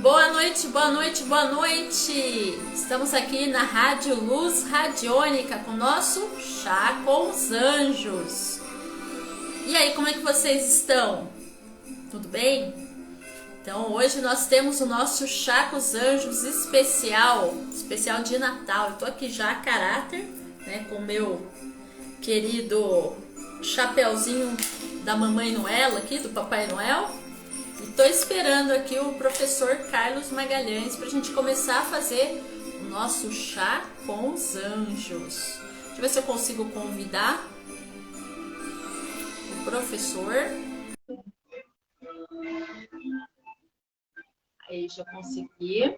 Boa noite, boa noite, boa noite! Estamos aqui na Rádio Luz Radiônica com o nosso Chá com os Anjos. E aí, como é que vocês estão? Tudo bem? Então, hoje nós temos o nosso Chá com os Anjos especial de Natal. Eu tô aqui já a caráter, né, com o meu querido chapeuzinho da Mamãe Noel aqui, do Papai Noel. E tô esperando aqui o professor Carlos Magalhães para a gente começar a fazer o nosso chá com os anjos. Deixa eu ver se eu consigo convidar o professor. Aí já consegui.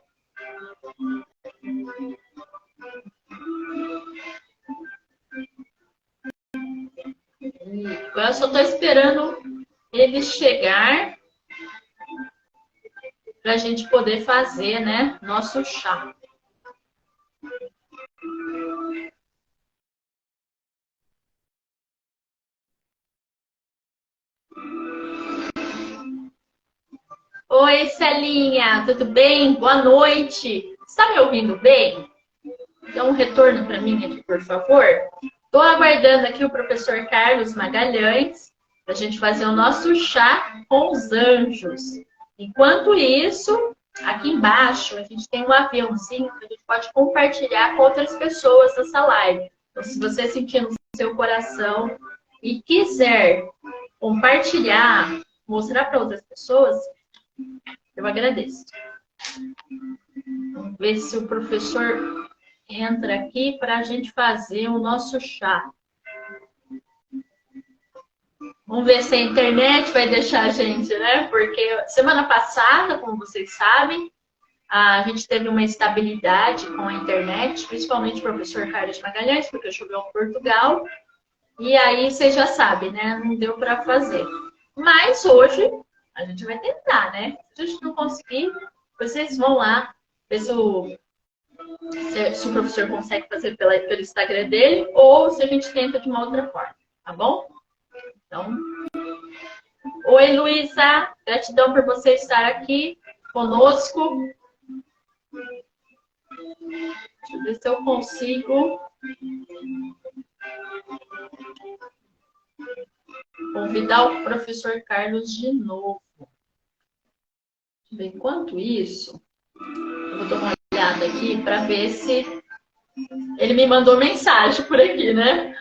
Agora eu só tô esperando ele chegar para a gente poder fazer, né, nosso chá. Oi, Celinha, tudo bem? Boa noite. Está me ouvindo bem? Dá um retorno para mim aqui, por favor. Estou aguardando aqui o professor Carlos Magalhães para a gente fazer o nosso chá com os anjos. Enquanto isso, aqui embaixo a gente tem um aviãozinho que a gente pode compartilhar com outras pessoas nessa live. Então, se você sentir no seu coração e quiser compartilhar, mostrar para outras pessoas, eu agradeço. Vamos ver se o professor entra aqui para a gente fazer o nosso chá. Vamos ver se a internet vai deixar a gente, né? Porque semana passada, como vocês sabem, a gente teve uma instabilidade com a internet, principalmente o professor Carlos Magalhães, porque choveu em Portugal. E aí, vocês já sabem, né? Não deu para fazer. Mas hoje, a gente vai tentar, né? Se a gente não conseguir, vocês vão lá ver se o professor consegue fazer pelo Instagram dele ou se a gente tenta de uma outra forma, tá bom? Então, oi, Luísa, gratidão por você estar aqui conosco. Deixa eu ver se eu consigo convidar o professor Carlos de novo. Enquanto isso, eu vou dar uma olhada aqui para ver se ele me mandou mensagem por aqui, né?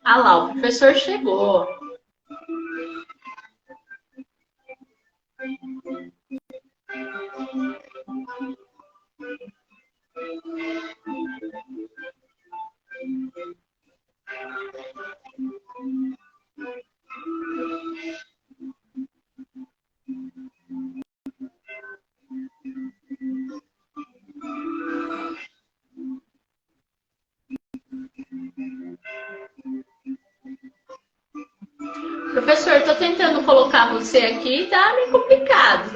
Ah lá, o professor chegou. Professor, estou tentando colocar você aqui, tá meio complicado.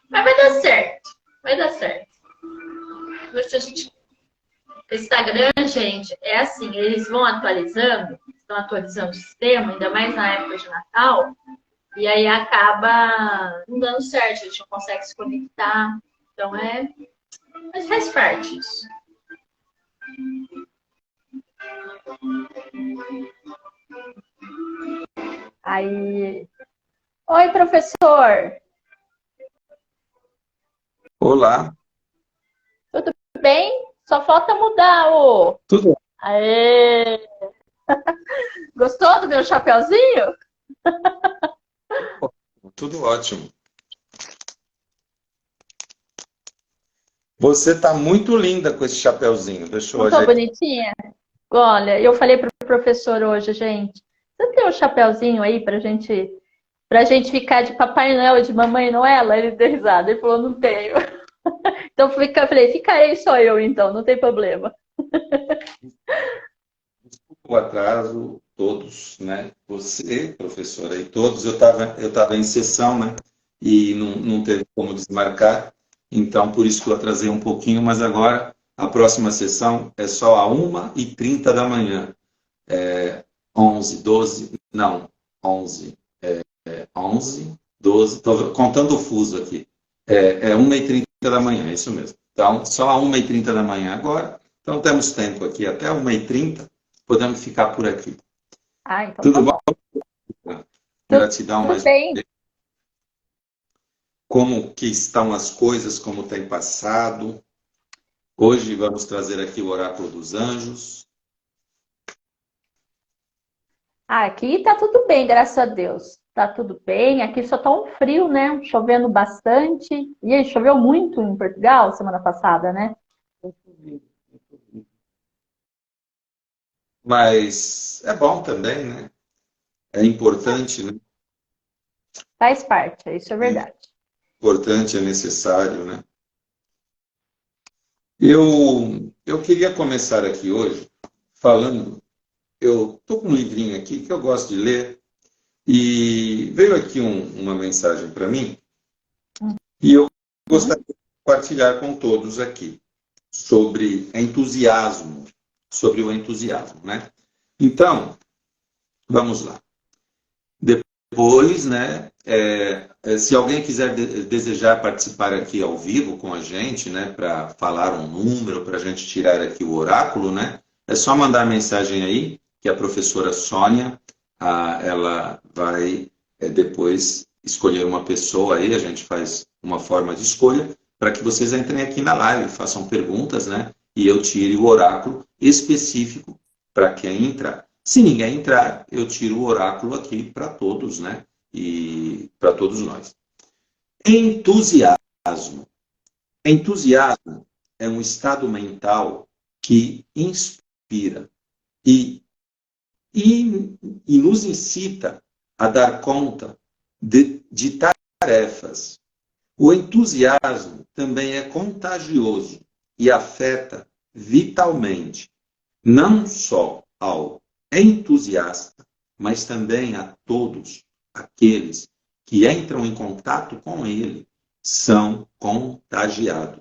Mas vai dar certo. Vai dar certo. O Instagram, gente, é assim, eles vão atualizando, estão atualizando o sistema, ainda mais na época de Natal, e aí acaba não dando certo, a gente não consegue se conectar. Então mas faz parte disso. Aí. Oi, professor. Olá. Tudo bem? Só falta mudar o... Tudo. Aê! Gostou do meu chapeuzinho? Tudo ótimo. Você está muito linda com esse chapeuzinho. Deixa eu Não tô ajeitar. bonitinha? Olha, eu falei pro professor hoje, gente, você tem um chapeuzinho aí pra gente ficar de Papai Noel e de Mamãe Noela? Ele deu risada, ele falou, não tenho. Então eu falei, ficarei só eu então, não tem problema. O atraso, todos, né? Você, professora, e todos. Eu tava em sessão, né? E não teve como desmarcar. Então, por isso que eu atrasei um pouquinho, mas agora a próxima sessão é só às 1h30 da manhã. 11, 12, Não, 11. 11, 12, estou contando o fuso aqui. É 1h30 da manhã, é isso mesmo. Então, só a 1h30 da manhã agora. Então, temos tempo aqui até 1h30. Podemos ficar por aqui. Então Tudo tá bom? bom. Gratidão Tudo mais uma bem. vez. Como que estão as coisas, como tem passado. Hoje vamos trazer aqui o Oráculo dos Anjos. Aqui tá tudo bem, graças a Deus. Tá tudo bem. Aqui só tá um frio, né? Chovendo bastante. E aí, choveu muito em Portugal semana passada, né? Mas é bom também, né? É importante, né? Faz parte, isso é verdade. Importante, é necessário, né? Eu queria começar aqui hoje falando, eu estou com um livrinho aqui que eu gosto de ler e veio aqui uma mensagem para mim e eu gostaria de compartilhar com todos aqui sobre entusiasmo, sobre o entusiasmo, né? Então, vamos lá. Depois, né, se alguém quiser desejar participar aqui ao vivo com a gente, né, para falar um número, para a gente tirar aqui o oráculo, né, é só mandar mensagem aí, que a professora Sônia, ela vai depois escolher uma pessoa aí, a gente faz uma forma de escolha, para que vocês entrem aqui na live, façam perguntas, né, e eu tire o oráculo específico para quem entrar. Se ninguém entrar, eu tiro o oráculo aqui para todos, né? E para todos nós. Entusiasmo. Entusiasmo é um estado mental que inspira e nos incita a dar conta de tarefas. O entusiasmo também é contagioso e afeta vitalmente, não só ao entusiasta, mas também a todos aqueles que entram em contato com ele são contagiados.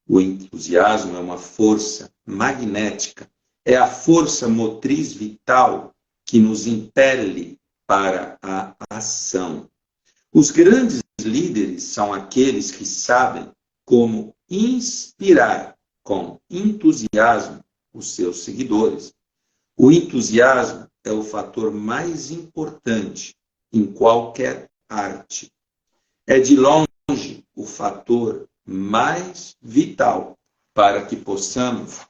O entusiasmo é uma força magnética, é a força motriz vital que nos impele para a ação. Os grandes líderes são aqueles que sabem como inspirar com entusiasmo os seus seguidores. O entusiasmo é o fator mais importante em qualquer arte. É de longe o fator mais vital para que possamos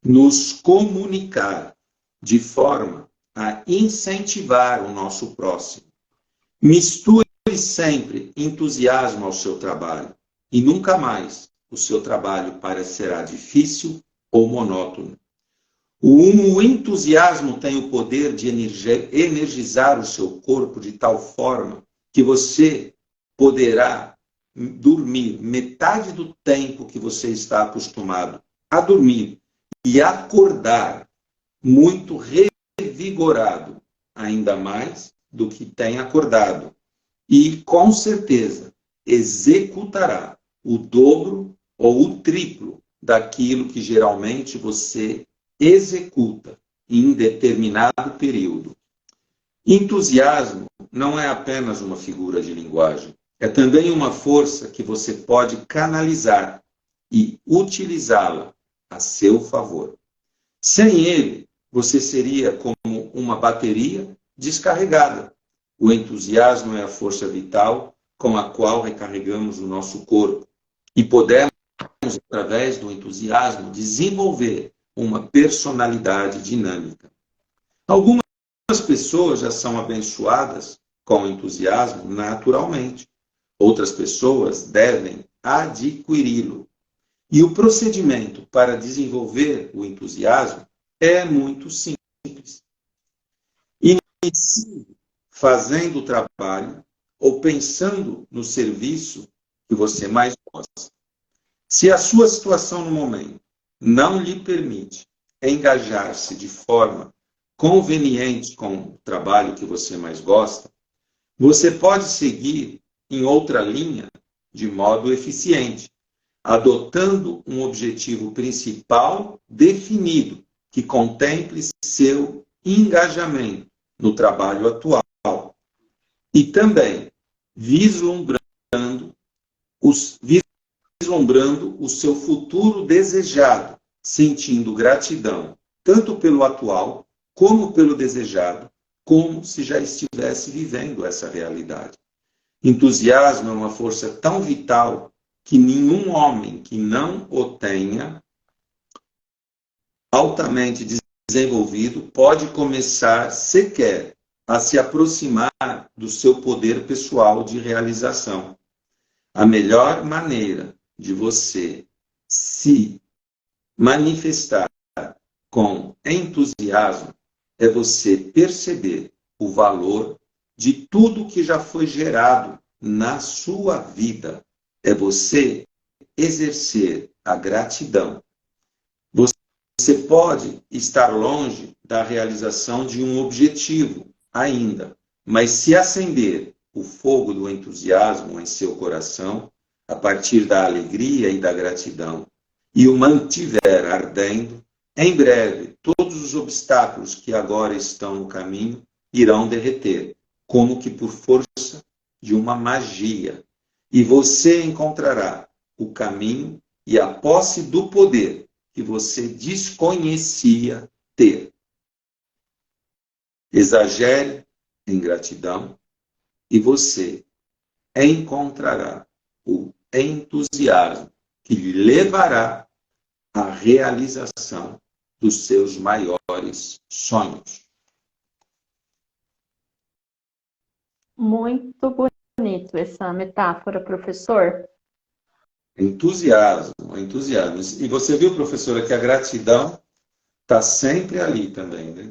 nos comunicar de forma a incentivar o nosso próximo. Misture sempre entusiasmo ao seu trabalho e nunca mais o seu trabalho parecerá difícil ou monótono. O entusiasmo tem o poder de energizar o seu corpo de tal forma que você poderá dormir metade do tempo que você está acostumado a dormir e acordar muito revigorado, ainda mais do que tem acordado. E, com certeza, executará o dobro ou o triplo daquilo que geralmente você executa em determinado período. Entusiasmo não é apenas uma figura de linguagem, é também uma força que você pode canalizar e utilizá-la a seu favor. Sem ele, você seria como uma bateria descarregada. O entusiasmo é a força vital com a qual recarregamos o nosso corpo e podemos, através do entusiasmo, desenvolver uma personalidade dinâmica. Algumas pessoas já são abençoadas com entusiasmo naturalmente. Outras pessoas devem adquiri-lo. E o procedimento para desenvolver o entusiasmo é muito simples. Inicie fazendo o trabalho ou pensando no serviço que você mais gosta. Se a sua situação no momento não lhe permite engajar-se de forma conveniente com o trabalho que você mais gosta, você pode seguir em outra linha de modo eficiente. adotando um objetivo principal definido, que contemple seu engajamento no trabalho atual. E também vislumbrando o seu futuro desejado, sentindo gratidão, tanto pelo atual como pelo desejado, como se já estivesse vivendo essa realidade. Entusiasmo é uma força tão vital que nenhum homem que não o tenha altamente desenvolvido pode começar sequer a se aproximar do seu poder pessoal de realização. A melhor maneira de você se manifestar com entusiasmo é você perceber o valor de tudo que já foi gerado na sua vida. É você exercer a gratidão. Você pode estar longe da realização de um objetivo ainda, mas se acender o fogo do entusiasmo em seu coração, a partir da alegria e da gratidão, e o mantiver ardendo, em breve todos os obstáculos que agora estão no caminho irão derreter, como que por força de uma magia. E você encontrará o caminho e a posse do poder que você desconhecia ter. Exagere em gratidão e você encontrará o entusiasmo que lhe levará à realização dos seus maiores sonhos. Muito bonito essa metáfora, professor. Entusiasmo, entusiasmo. E você viu, professora, que a gratidão está sempre ali também, né?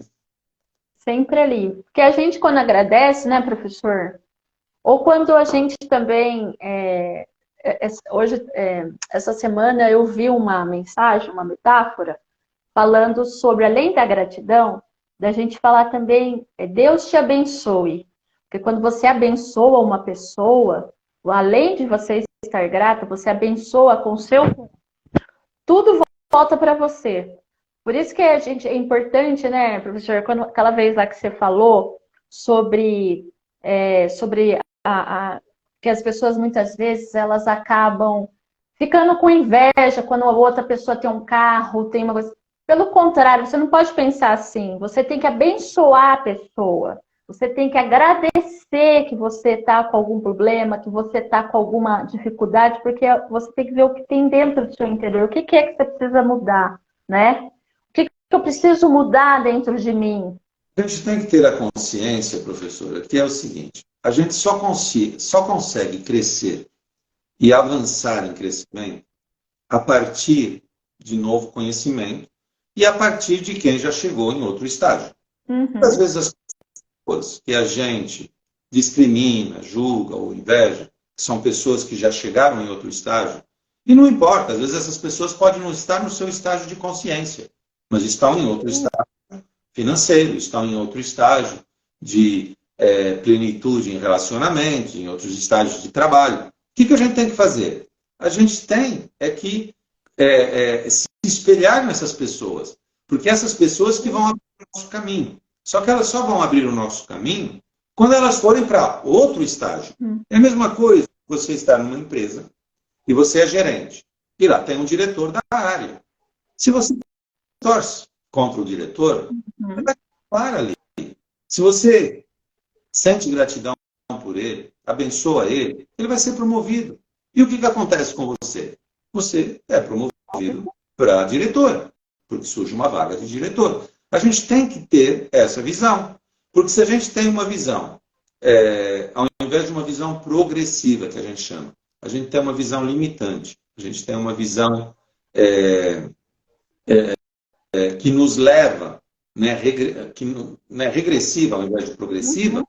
Sempre ali. Porque a gente, quando agradece, né, professor? Ou quando a gente também... essa semana eu vi uma mensagem, uma metáfora, falando sobre, além da gratidão, da gente falar também, Deus te abençoe. Porque quando você abençoa uma pessoa, além de você estar grata, você abençoa com o seu... Tudo volta para você. Por isso que é importante, né, professor, aquela vez lá que você falou sobre que as pessoas muitas vezes elas acabam ficando com inveja quando a outra pessoa tem um carro, tem uma coisa. Pelo contrário, você não pode pensar assim. Você tem que abençoar a pessoa. Você tem que agradecer que você está com algum problema, que você está com alguma dificuldade, porque você tem que ver o que tem dentro do seu interior. O que é que você precisa mudar, né? O que eu preciso mudar dentro de mim? A gente tem que ter a consciência, professora, que é o seguinte: a gente só consegue crescer e avançar em crescimento a partir de novo conhecimento e a partir de quem já chegou em outro estágio. Às vezes as pessoas que a gente discrimina, julga ou inveja são pessoas que já chegaram em outro estágio, e não importa, às vezes essas pessoas podem não estar no seu estágio de consciência, mas estão em outro estágio financeiro, estão em outro estágio de plenitude em relacionamentos, em outros estágios de trabalho. O que a gente tem que fazer? A gente tem que se espelhar nessas pessoas, porque essas pessoas que vão abrir o nosso caminho. Só que elas só vão abrir o nosso caminho quando elas forem para outro estágio. É a mesma coisa você estar numa empresa e você é gerente, e lá tem um diretor da área. Se você torce contra o diretor, ele vai parar ali. Se você sente gratidão por ele, abençoa ele, ele vai ser promovido. E o que acontece com você? Você é promovido para diretor, porque surge uma vaga de diretor. A gente tem que ter essa visão, porque se a gente tem uma visão, ao invés de uma visão progressiva, que a gente chama, a gente tem uma visão limitante, a gente tem uma visão que nos leva, regressiva ao invés de progressiva,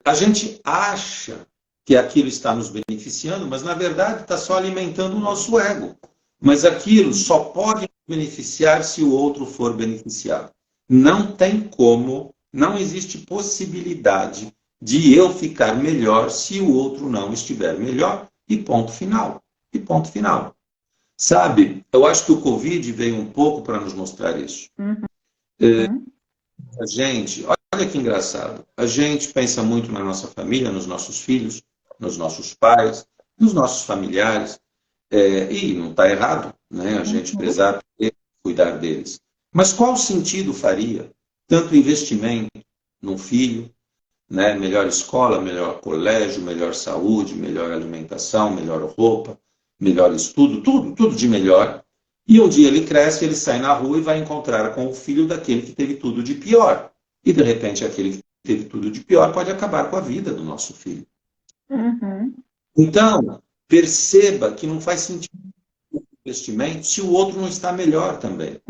a gente acha que aquilo está nos beneficiando, mas na verdade está só alimentando o nosso ego. Mas aquilo só pode beneficiar se o outro for beneficiado. Não tem como, não existe possibilidade de eu ficar melhor se o outro não estiver melhor, e ponto final. e ponto final. Sabe, eu acho que o Covid veio um pouco para nos mostrar isso. Uhum. A gente, olha que engraçado, a gente pensa muito na nossa família, nos nossos filhos, nos nossos pais, nos nossos familiares, e não está errado, né? A gente Uhum. prezar por eles, cuidar deles. Mas qual sentido faria tanto investimento num filho, né? Melhor escola, melhor colégio, melhor saúde, melhor alimentação, melhor roupa, melhor estudo, tudo de melhor. E um dia ele cresce, ele sai na rua e vai encontrar com o filho daquele que teve tudo de pior. E de repente aquele que teve tudo de pior pode acabar com a vida do nosso filho. Uhum. Então, perceba que não faz sentido o investimento se o outro não está melhor também.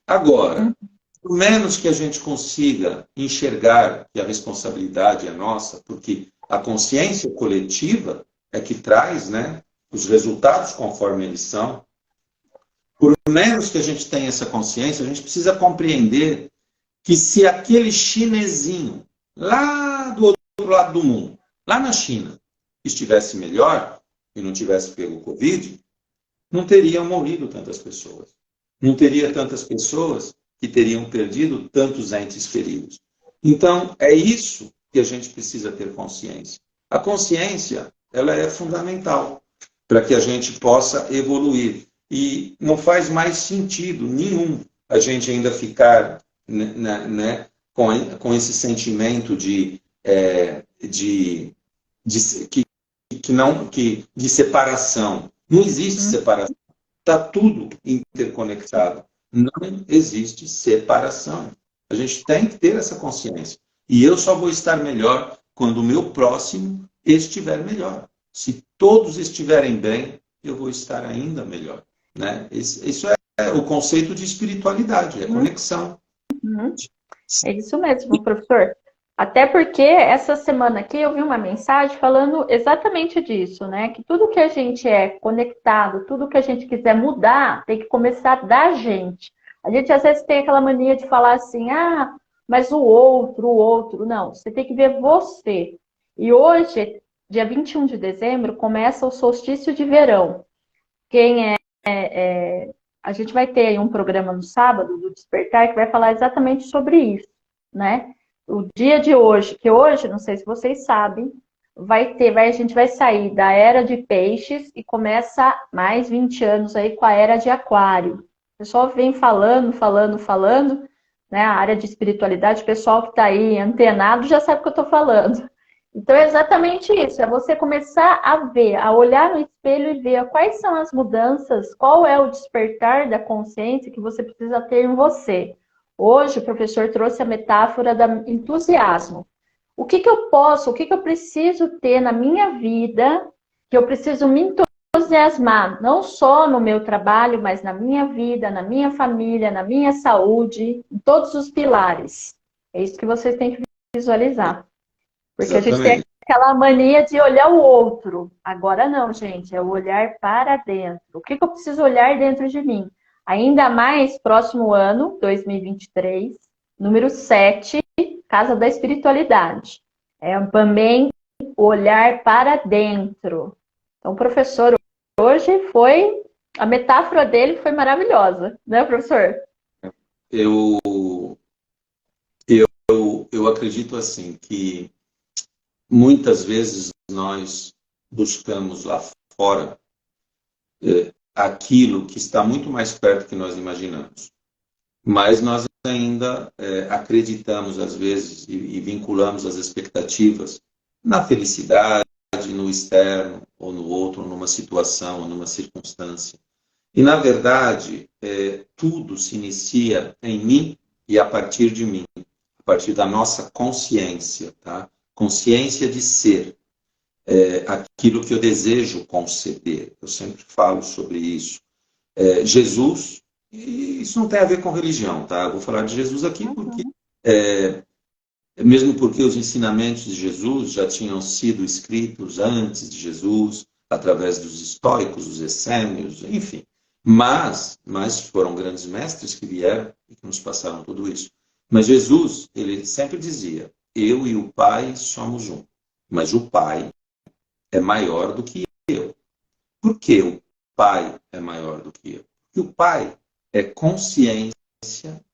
Agora, por menos que a gente consiga enxergar que a responsabilidade é nossa, porque a consciência coletiva é que traz, né, os resultados conforme eles são, por menos que a gente tenha essa consciência, a gente precisa compreender que se aquele chinesinho lá do outro lado do mundo, lá na China, estivesse melhor e não tivesse pego o Covid, não teriam morrido tantas pessoas. Não teria tantas pessoas que teriam perdido tantos entes queridos. Então, é isso que a gente precisa ter consciência. A consciência, ela é fundamental para que a gente possa evoluir. E não faz mais sentido nenhum a gente ainda ficar, né, com esse sentimento de separação. Não existe separação. Está tudo interconectado. Não existe separação. A gente tem que ter essa consciência. E eu só vou estar melhor quando o meu próximo estiver melhor. Se todos estiverem bem, eu vou estar ainda melhor. Né? Isso é o conceito de espiritualidade, é conexão. Uhum. É isso mesmo, professor. Até porque essa semana aqui eu vi uma mensagem falando exatamente disso, né? Que tudo que a gente é conectado, tudo que a gente quiser mudar, tem que começar da gente. A gente às vezes tem aquela mania de falar assim, ah, mas o outro. Não, você tem que ver você. E hoje, dia 21 de dezembro, começa o solstício de verão. Quem a gente vai ter aí um programa no sábado do Despertar que vai falar exatamente sobre isso, né? O dia de hoje, que hoje, não sei se vocês sabem, a gente vai sair da era de peixes e começa mais 20 anos aí com a era de aquário. O pessoal vem falando, né? A área de espiritualidade, o pessoal que está aí antenado já sabe o que eu estou falando. Então é exatamente isso, é você começar a ver, a olhar no espelho e ver quais são as mudanças, qual é o despertar da consciência que você precisa ter em você. Hoje o professor trouxe a metáfora do entusiasmo. O que eu preciso ter na minha vida, que eu preciso me entusiasmar, não só no meu trabalho, mas na minha vida, na minha família, na minha saúde, em todos os pilares. É isso que vocês têm que visualizar. Porque Exatamente. a gente tem aquela mania de olhar o outro. Agora não, gente, é o olhar para dentro. O que eu preciso olhar dentro de mim? Ainda mais próximo ano, 2023, número 7, Casa da Espiritualidade. É também o olhar para dentro. Então, o professor hoje a metáfora dele foi maravilhosa, né, professor? Eu acredito assim que muitas vezes nós buscamos lá fora aquilo que está muito mais perto que nós imaginamos. Mas nós ainda acreditamos, às vezes, e vinculamos as expectativas na felicidade, no externo, ou no outro, numa situação, ou numa circunstância. E, na verdade, tudo se inicia em mim e a partir de mim, a partir da nossa consciência, tá? Consciência de ser aquilo que eu desejo conceder. Eu sempre falo sobre isso. Jesus, e isso não tem a ver com religião, tá? Eu vou falar de Jesus aqui porque, mesmo porque os ensinamentos de Jesus já tinham sido escritos antes de Jesus, através dos estoicos, os essênios, enfim. Mas foram grandes mestres que vieram e que nos passaram tudo isso. Mas Jesus, ele sempre dizia, eu e o Pai somos um. Mas o Pai é maior do que eu. Por que pai é maior do que eu? Porque o pai é consciência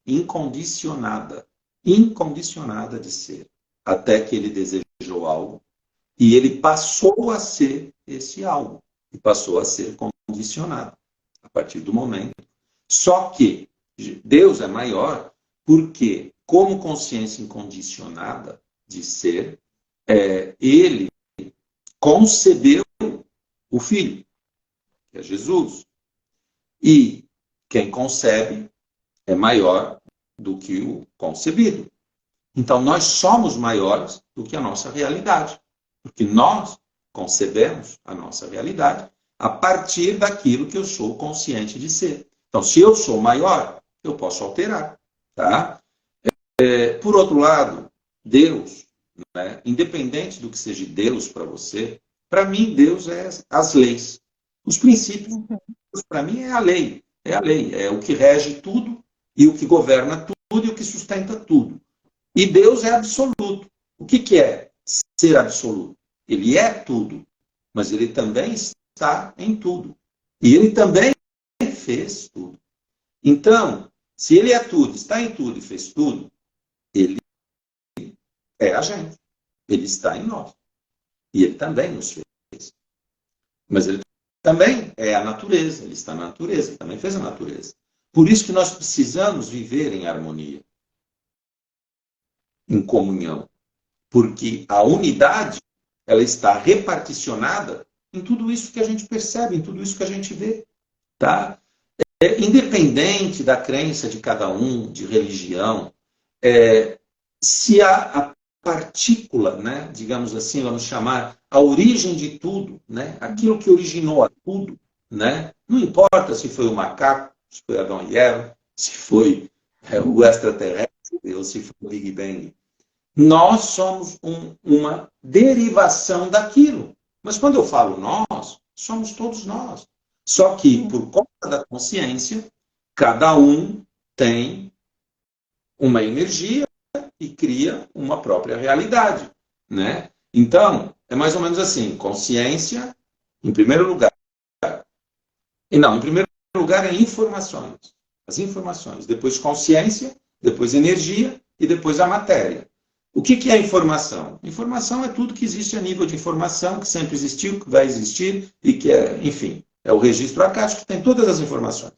incondicionada de ser, até que ele desejou algo e ele passou a ser esse algo, e passou a ser condicionado a partir do momento. Só que Deus é maior porque, como consciência incondicionada de ser, ele concebeu o Filho, que é Jesus. E quem concebe é maior do que o concebido. Então, nós somos maiores do que a nossa realidade. Porque nós concebemos a nossa realidade a partir daquilo que eu sou consciente de ser. Então, se eu sou maior, eu posso alterar. Tá? Por outro lado, Deus, né, independente do que seja Deus para você, para mim, Deus é as leis. Os princípios, para mim, é a lei. É a lei. É o que rege tudo e o que governa tudo e o que sustenta tudo. E Deus é absoluto. O que é ser absoluto? Ele é tudo, mas ele também está em tudo. E ele também fez tudo. Então, se ele é tudo, está em tudo e fez tudo, ele é a gente. Ele está em nós. E ele também nos fez. Mas ele também é a natureza. Ele está na natureza. Ele também fez a natureza. Por isso que nós precisamos viver em harmonia. Em comunhão. Porque a unidade, ela está reparticionada em tudo isso que a gente percebe, em tudo isso que a gente vê. Tá? Independente da crença de cada um, de religião, se a partícula, né, digamos assim, vamos chamar, a origem de tudo, né, aquilo que originou a tudo, né, não importa se foi o macaco, se foi Adão e Eva, se foi o extraterrestre ou se foi o Big Bang. Nós somos uma derivação daquilo. Mas quando eu falo nós, somos todos nós. Só que, por conta da consciência, cada um tem uma energia e cria uma própria realidade. Né? Então, é mais ou menos assim, consciência, em primeiro lugar. Em primeiro lugar é informações. As informações. Depois consciência, depois energia e depois a matéria. O que é informação? Informação é tudo que existe a nível de informação, que sempre existiu, que vai existir e que enfim, é o registro acástico que tem todas as informações.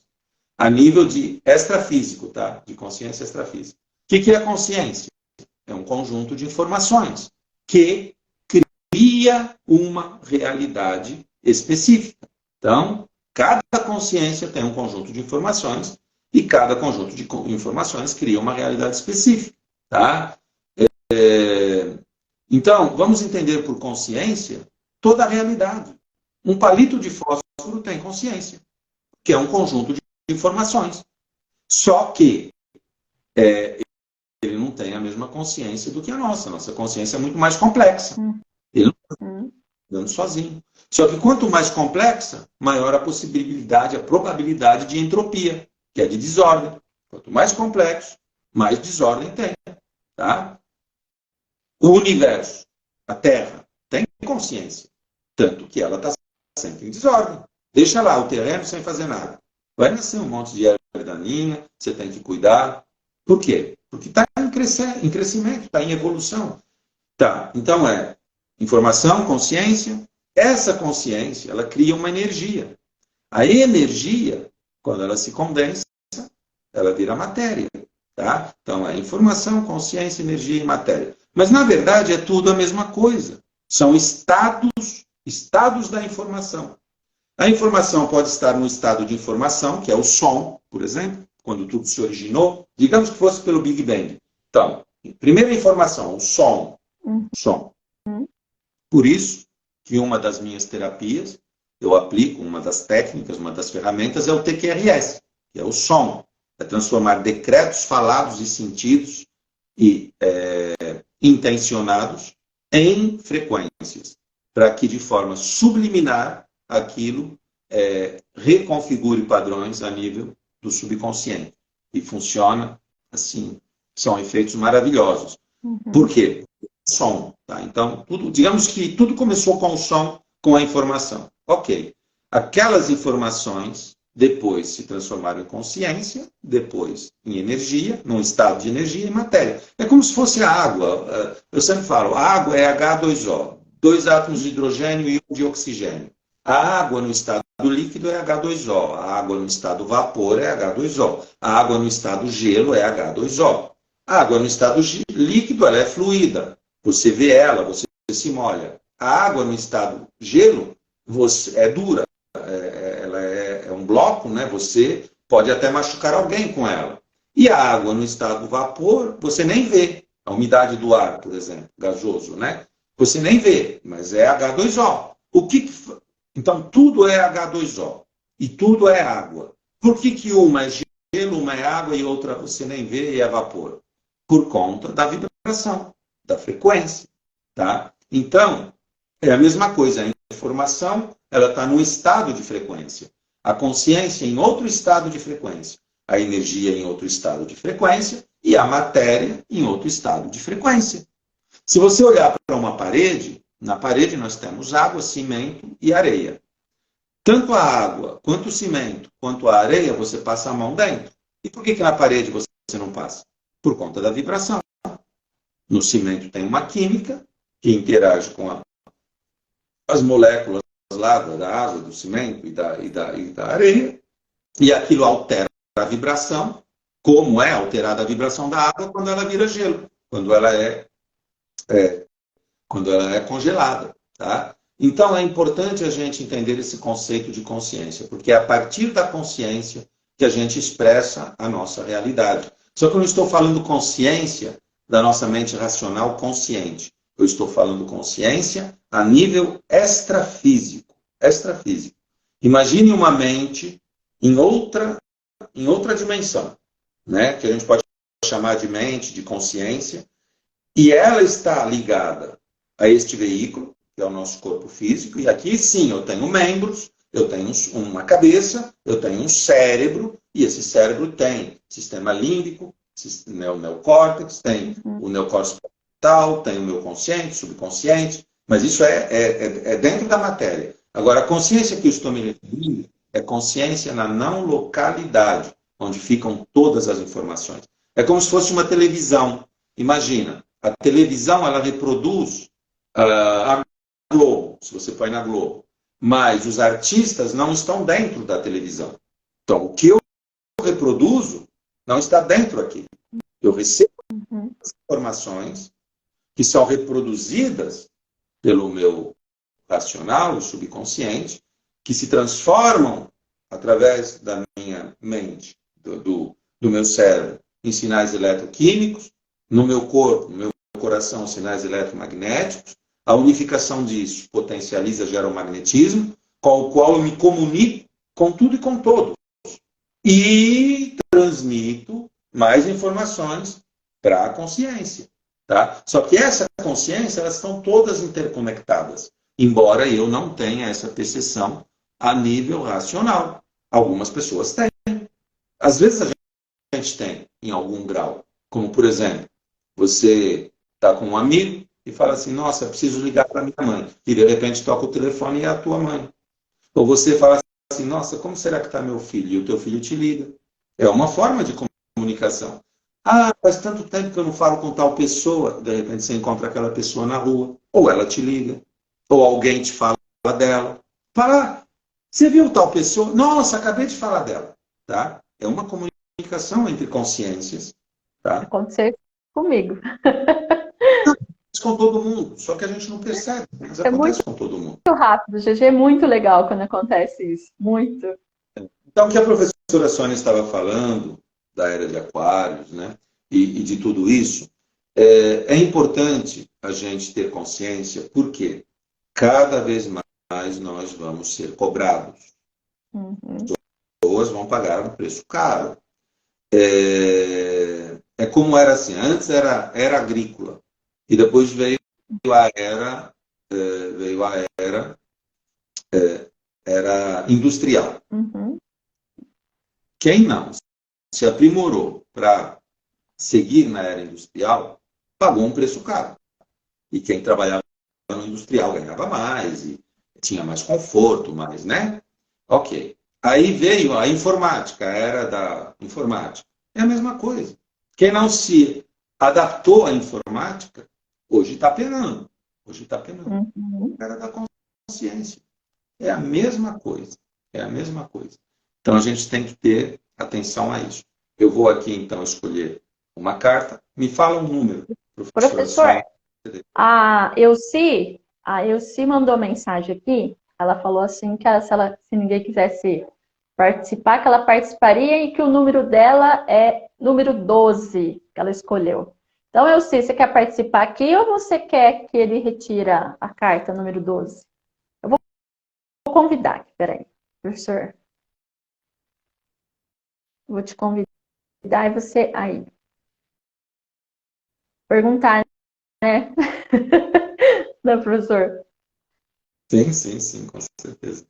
A nível de extrafísico, tá? De consciência extrafísica. O que é a consciência? É um conjunto de informações que cria uma realidade específica. Então, cada consciência tem um conjunto de informações e cada conjunto de informações cria uma realidade específica. Tá? Então, vamos entender por consciência toda a realidade. Um palito de fósforo tem consciência, que é um conjunto de informações. Só que ele não tem a mesma consciência do que a nossa. A nossa consciência é muito mais complexa. Ele não está andando sozinho. Só que quanto mais complexa, maior a possibilidade, a probabilidade de entropia, que é de desordem. Quanto mais complexo, mais desordem tem. Tá? O universo, a Terra, tem consciência. Tanto que ela está sempre em desordem. Deixa lá o terreno sem fazer nada. Vai nascer um monte de erva daninha, você tem que cuidar. Por quê? Porque está em crescimento, está em evolução. Tá, então informação, consciência. Essa consciência, ela cria uma energia. A energia, quando ela se condensa, ela vira matéria. Tá? Então, é informação, consciência, energia e matéria. Mas, na verdade, é tudo a mesma coisa. São estados da informação. A informação pode estar no estado de informação, que é o som, por exemplo, quando tudo se originou. Digamos que fosse pelo Big Bang. Então, primeira informação, o som. Som. Por isso que uma das minhas terapias, eu aplico, uma das técnicas, uma das ferramentas, é o TQRS, que é o som. É transformar decretos falados e sentidos e intencionados em frequências, para que de forma subliminar aquilo reconfigure padrões a nível do subconsciente. E funciona assim, são efeitos maravilhosos. Por quê? Som. Tá? Então, digamos que tudo começou com o som, com a informação. Ok. aquelas informações depois se transformaram em consciência, depois em energia, num estado de energia e matéria. É como se fosse a água. Eu sempre falo, a água é H2O, 2 átomos de hidrogênio e 1 de oxigênio. A água no estado líquido é H2O, a água no estado vapor é H2O, a água no estado gelo é H2O. A água no estado líquido ela é fluida, você vê ela, você se molha. A água no estado gelo é dura, ela é um bloco, né? Você pode até machucar alguém com ela. E a água no estado vapor, você nem vê. A umidade do ar, por exemplo, gasoso, né? Você nem vê, mas é H2O. Então, tudo é H2O. E tudo é água. Por que uma é gelo, uma é água e outra você nem vê e é vapor? Por conta da vibração, da frequência. Tá? Então, é a mesma coisa. A informação ela está num estado de frequência. A consciência em outro estado de frequência. A energia em outro estado de frequência. E a matéria em outro estado de frequência. Se você olhar para uma parede, na parede nós temos água, cimento e areia. Tanto a água, quanto o cimento, quanto a areia, você passa a mão dentro. E por que na parede você não passa? Por conta da vibração. No cimento tem uma química que interage com as moléculas lá da água, do cimento e da areia, e aquilo altera a vibração, como é alterada a vibração da água quando ela vira gelo, quando ela é congelada. Tá? Então, é importante a gente entender esse conceito de consciência, porque é a partir da consciência que a gente expressa a nossa realidade. Só que eu não estou falando consciência da nossa mente racional consciente. Eu estou falando consciência a nível extrafísico. Extrafísico. Imagine uma mente em outra dimensão, né? Que a gente pode chamar de mente, de consciência, e ela está ligada a este veículo, que é o nosso corpo físico, e aqui sim eu tenho membros, eu tenho uma cabeça, eu tenho um cérebro, e esse cérebro tem sistema límbico, o neocórtex, tem o neocórtex frontal, tem o meu consciente, subconsciente, mas isso é dentro da matéria. Agora, a consciência que eu estou me referindo é consciência na não localidade, onde ficam todas as informações. É como se fosse uma televisão. Imagina, a televisão ela reproduz a Globo, se você põe na Globo, mas os artistas não estão dentro da televisão. Então, o que eu reproduzo não está dentro aqui. Eu recebo as informações que são reproduzidas pelo meu racional e subconsciente, que se transformam através da minha mente, do meu cérebro, em sinais eletroquímicos, no meu corpo, no meu coração, sinais eletromagnéticos. A unificação disso potencializa, gera o magnetismo, com o qual eu me comunico com tudo e com todos. E transmito mais informações para a consciência. Tá? Só que essa consciência, elas estão todas interconectadas, embora eu não tenha essa percepção a nível racional. Algumas pessoas têm. Às vezes a gente tem, em algum grau. Como, por exemplo, você está com um amigo e fala assim, nossa, preciso ligar para minha mãe. E de repente toca o telefone e é a tua mãe. Ou você fala assim, nossa, como será que está meu filho? E o teu filho te liga. É uma forma de comunicação. Ah, faz tanto tempo que eu não falo com tal pessoa. De repente você encontra aquela pessoa na rua. Ou ela te liga. Ou alguém te fala dela. Fala, você viu tal pessoa? Nossa, acabei de falar dela. Tá? É uma comunicação entre consciências. Tá? Aconteceu comigo. Com todo mundo, só que a gente não percebe, mas acontece com todo mundo. Muito rápido, GG, é muito legal quando acontece isso, muito. Então, o que a professora Sônia estava falando, da era de Aquários, né, e de tudo isso, é importante a gente ter consciência, porque cada vez mais nós vamos ser cobrados. As pessoas vão pagar um preço caro. É como era assim, antes era agrícola. E depois veio a era industrial. Quem não se aprimorou para seguir na era industrial, pagou um preço caro. E quem trabalhava no industrial ganhava mais, e tinha mais conforto, mais, né? Ok. Aí veio a informática, a era da informática. É a mesma coisa. Quem não se adaptou à informática, hoje está penando. Hoje está penando. Uhum. A era da consciência. É a mesma coisa. É a mesma coisa. Então, a gente tem que ter atenção a isso. Eu vou aqui, então, escolher uma carta. Me fala um número, Professor, a Elci mandou mensagem aqui. Ela falou assim que se ninguém quisesse participar, que ela participaria e que o número dela é número 12, que ela escolheu. Então, Elci, você quer participar aqui ou você quer que ele retira a carta número 12? Eu vou convidar aqui, peraí, professor. Vou te convidar e você aí. Perguntar, né? Não, professor? Sim, sim, sim, com certeza.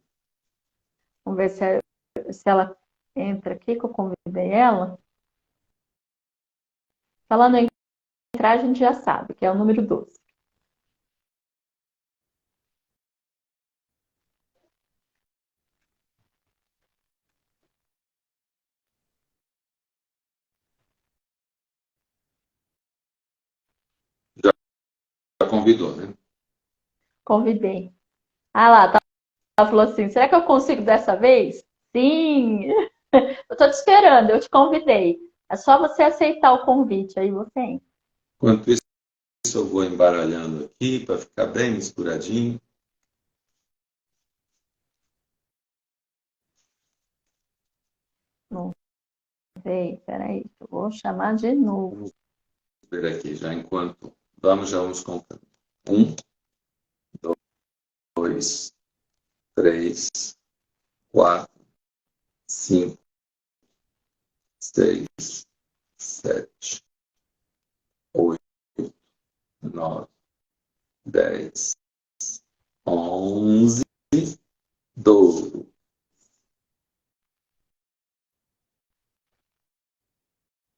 Vamos ver se ela entra aqui, que eu convidei ela. Se ela não entrar, a gente já sabe, que é o número 12. Já convidou, né? Convidei. Ah lá, ela falou assim, será que eu consigo dessa vez? Sim! Eu tô te esperando, eu te convidei. É só você aceitar o convite, aí você entra. Enquanto isso, eu vou embaralhando aqui para ficar bem misturadinho. Não sei, peraí, eu vou chamar de novo. Vamos ver aqui já enquanto já vamos contando. 1, 2, 3, 4, 5, 6, 7, 8, 9, 10, 11, 12.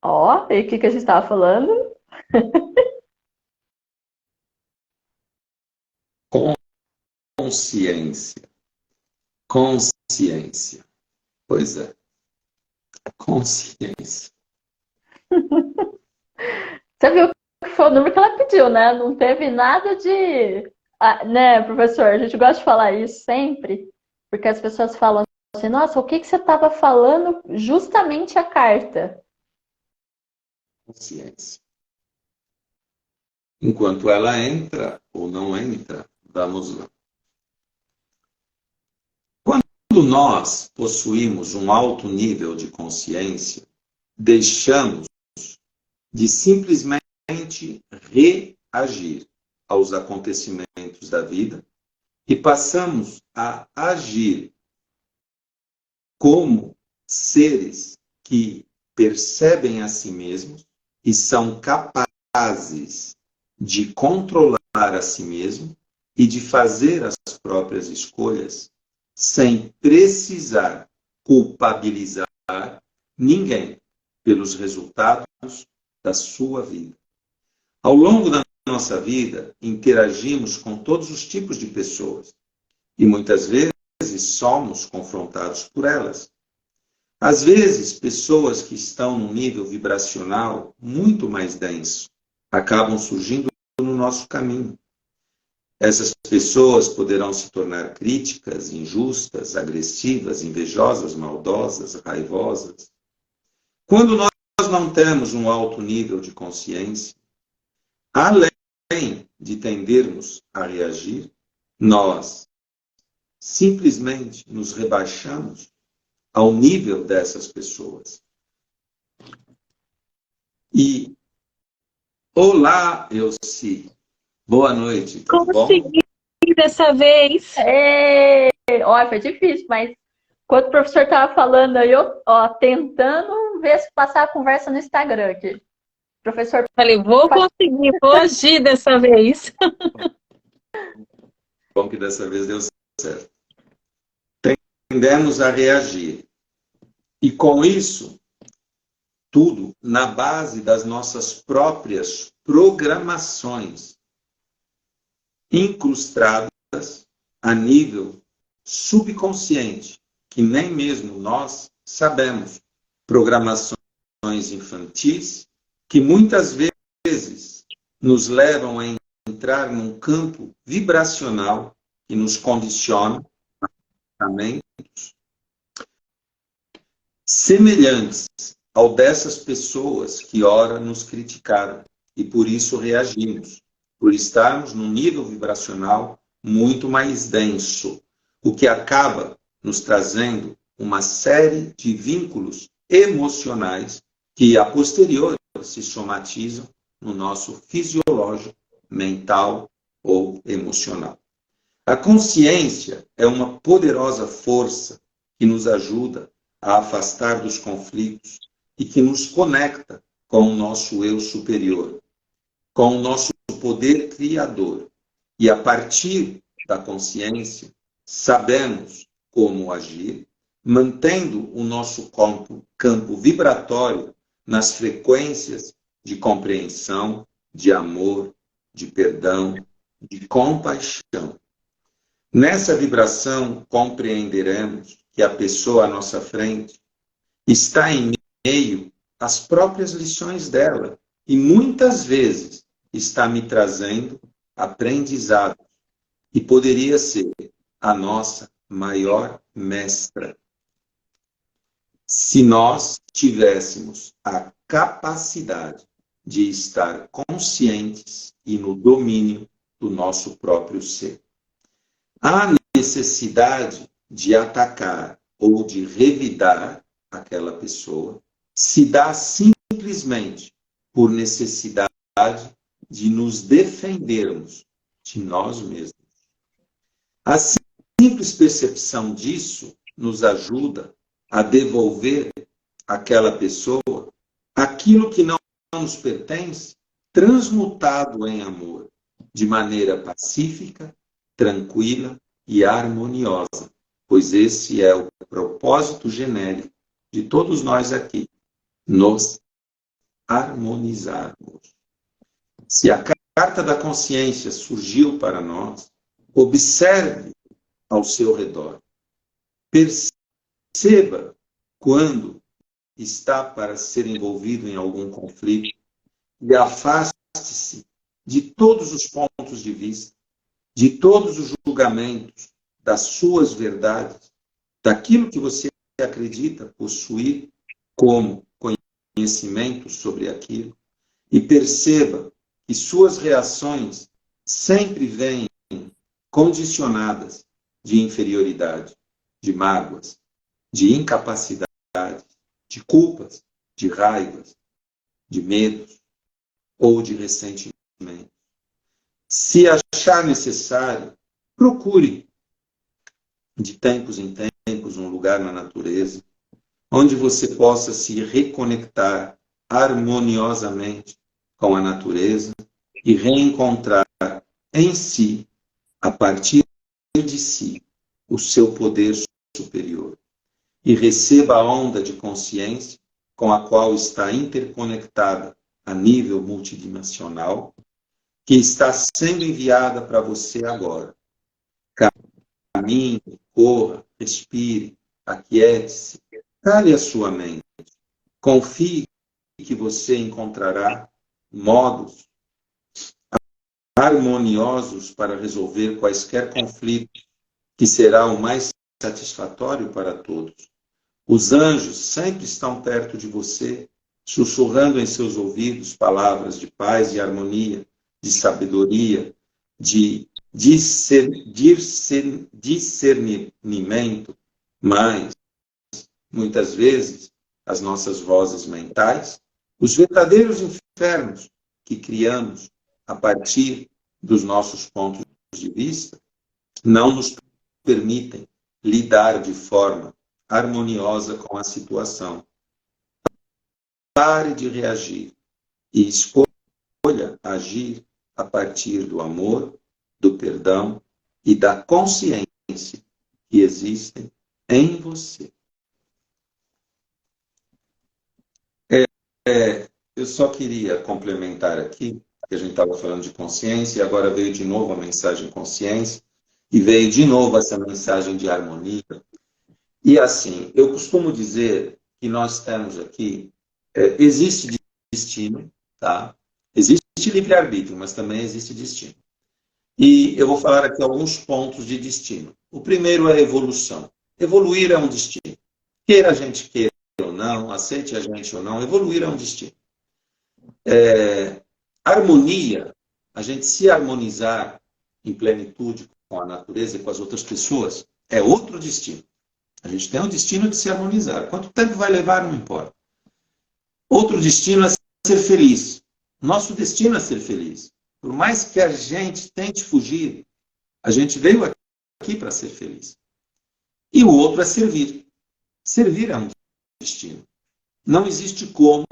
Ó, e o que a gente estava falando? Consciência. Consciência. Pois é. Consciência. Você viu que foi o número que ela pediu, né? Não teve nada de... né, professor? A gente gosta de falar isso sempre, porque as pessoas falam assim, nossa, o que você estava falando justamente a carta? Consciência. Enquanto ela entra ou não entra, vamos lá. Quando nós possuímos um alto nível de consciência, deixamos de simplesmente reagir aos acontecimentos da vida e passamos a agir como seres que percebem a si mesmos e são capazes de controlar a si mesmo e de fazer as próprias escolhas sem precisar culpabilizar ninguém pelos resultados da sua vida. Ao longo da nossa vida, interagimos com todos os tipos de pessoas e muitas vezes somos confrontados por elas. Às vezes, pessoas que estão num nível vibracional muito mais denso acabam surgindo no nosso caminho. Essas pessoas poderão se tornar críticas, injustas, agressivas, invejosas, maldosas, raivosas. Quando nós não temos um alto nível de consciência, além de tendermos a reagir, nós simplesmente nos rebaixamos ao nível dessas pessoas. E, olá, Elci. Boa noite, tudo bom? Consegui dessa vez. Olha, foi difícil, mas enquanto o professor estava falando aí, eu tentando ver se passar a conversa no Instagram aqui. Professor, falei, vou conseguir, vou agir dessa vez. Bom que dessa vez deu certo. Tendemos a reagir. E com isso, tudo na base das nossas próprias programações, incrustadas a nível subconsciente, que nem mesmo nós sabemos. Programações infantis que muitas vezes nos levam a entrar num campo vibracional que nos condiciona também, semelhantes ao dessas pessoas que ora nos criticaram e por isso reagimos, por estarmos num nível vibracional muito mais denso, o que acaba nos trazendo uma série de vínculos emocionais que a posteriori se somatizam no nosso fisiológico, mental ou emocional. A consciência é uma poderosa força que nos ajuda a afastar dos conflitos e que nos conecta com o nosso eu superior, com o nosso poder criador. E a partir da consciência, sabemos como agir, mantendo o nosso campo vibratório nas frequências de compreensão, de amor, de perdão, de compaixão. Nessa vibração, compreenderemos que a pessoa à nossa frente está em meio às próprias lições dela e muitas vezes está me trazendo aprendizado e poderia ser a nossa maior mestra. Se nós tivéssemos a capacidade de estar conscientes e no domínio do nosso próprio ser. A necessidade de atacar ou de revidar aquela pessoa se dá simplesmente por necessidade de nos defendermos de nós mesmos. A simples percepção disso nos ajuda a devolver àquela pessoa aquilo que não nos pertence, transmutado em amor, de maneira pacífica, tranquila e harmoniosa, pois esse é o propósito genérico de todos nós aqui, nos harmonizarmos. Se a carta da consciência surgiu para nós, observe ao seu redor. Perceba quando está para ser envolvido em algum conflito e afaste-se de todos os pontos de vista, de todos os julgamentos, das suas verdades, daquilo que você acredita possuir como conhecimento sobre aquilo, e perceba que suas reações sempre vêm condicionadas de inferioridade, de mágoas, de incapacidade, de culpas, de raivas, de medos ou de ressentimento. Se achar necessário, procure, de tempos em tempos, um lugar na natureza onde você possa se reconectar harmoniosamente com a natureza e reencontrar em si, a partir de si, o seu poder superior. E receba a onda de consciência com a qual está interconectada a nível multidimensional, que está sendo enviada para você agora. Caminhe, corra, respire, aquiete-se, cale a sua mente. Confie que você encontrará modos harmoniosos para resolver quaisquer conflitos, que será o mais satisfatório para todos. Os anjos sempre estão perto de você, sussurrando em seus ouvidos palavras de paz e harmonia, de sabedoria, de discernimento, mas, muitas vezes, as nossas vozes mentais, os verdadeiros infernos que criamos a partir dos nossos pontos de vista, não nos permitem lidar de forma harmoniosa com a situação. Pare de reagir e escolha agir a partir do amor, do perdão e da consciência que existem em você. Eu só queria complementar aqui, que a gente estava falando de consciência, e agora veio de novo a mensagem consciência, e veio de novo essa mensagem de harmonia. E assim, eu costumo dizer que nós temos aqui, existe destino, tá? Existe livre-arbítrio, mas também existe destino. E eu vou falar aqui alguns pontos de destino. O primeiro é a evolução. Evoluir é um destino. Queira a gente queira ou não, aceite a gente ou não, evoluir é um destino. Harmonia, a gente se harmonizar em plenitude com a natureza e com as outras pessoas, é outro destino. A gente tem o destino de se harmonizar. Quanto tempo vai levar, não importa. Outro destino é ser feliz. Nosso destino é ser feliz. Por mais que a gente tente fugir, a gente veio aqui para ser feliz. E o outro é servir. Servir é um destino. Não existe como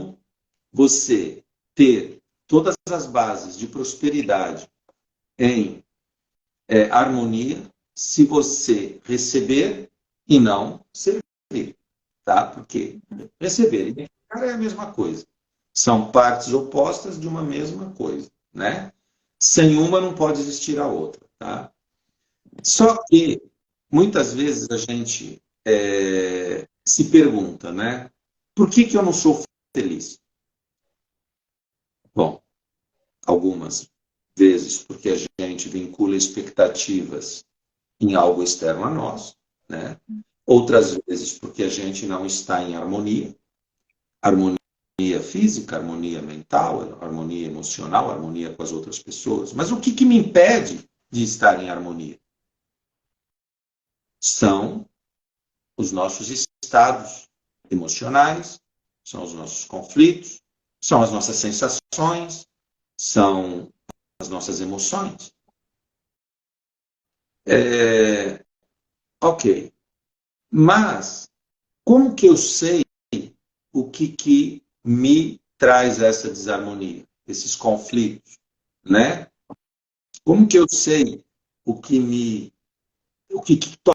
você ter todas as bases de prosperidade em harmonia se você receber e não servir. Tá? Porque receber e dar é a mesma coisa. São partes opostas de uma mesma coisa. Né? Sem uma não pode existir a outra. Tá? Só que, muitas vezes, a gente se pergunta, né? Por que eu não sou feliz? Bom, algumas vezes porque a gente vincula expectativas em algo externo a nós, né? Outras vezes porque a gente não está em harmonia. Harmonia física, harmonia mental, harmonia emocional, harmonia com as outras pessoas. Mas o que me impede de estar em harmonia? São os nossos estados emocionais, são os nossos conflitos, são as nossas sensações, são as nossas emoções. Ok. Mas, como que eu sei o que me traz essa desarmonia, esses conflitos, né? Como que eu sei o que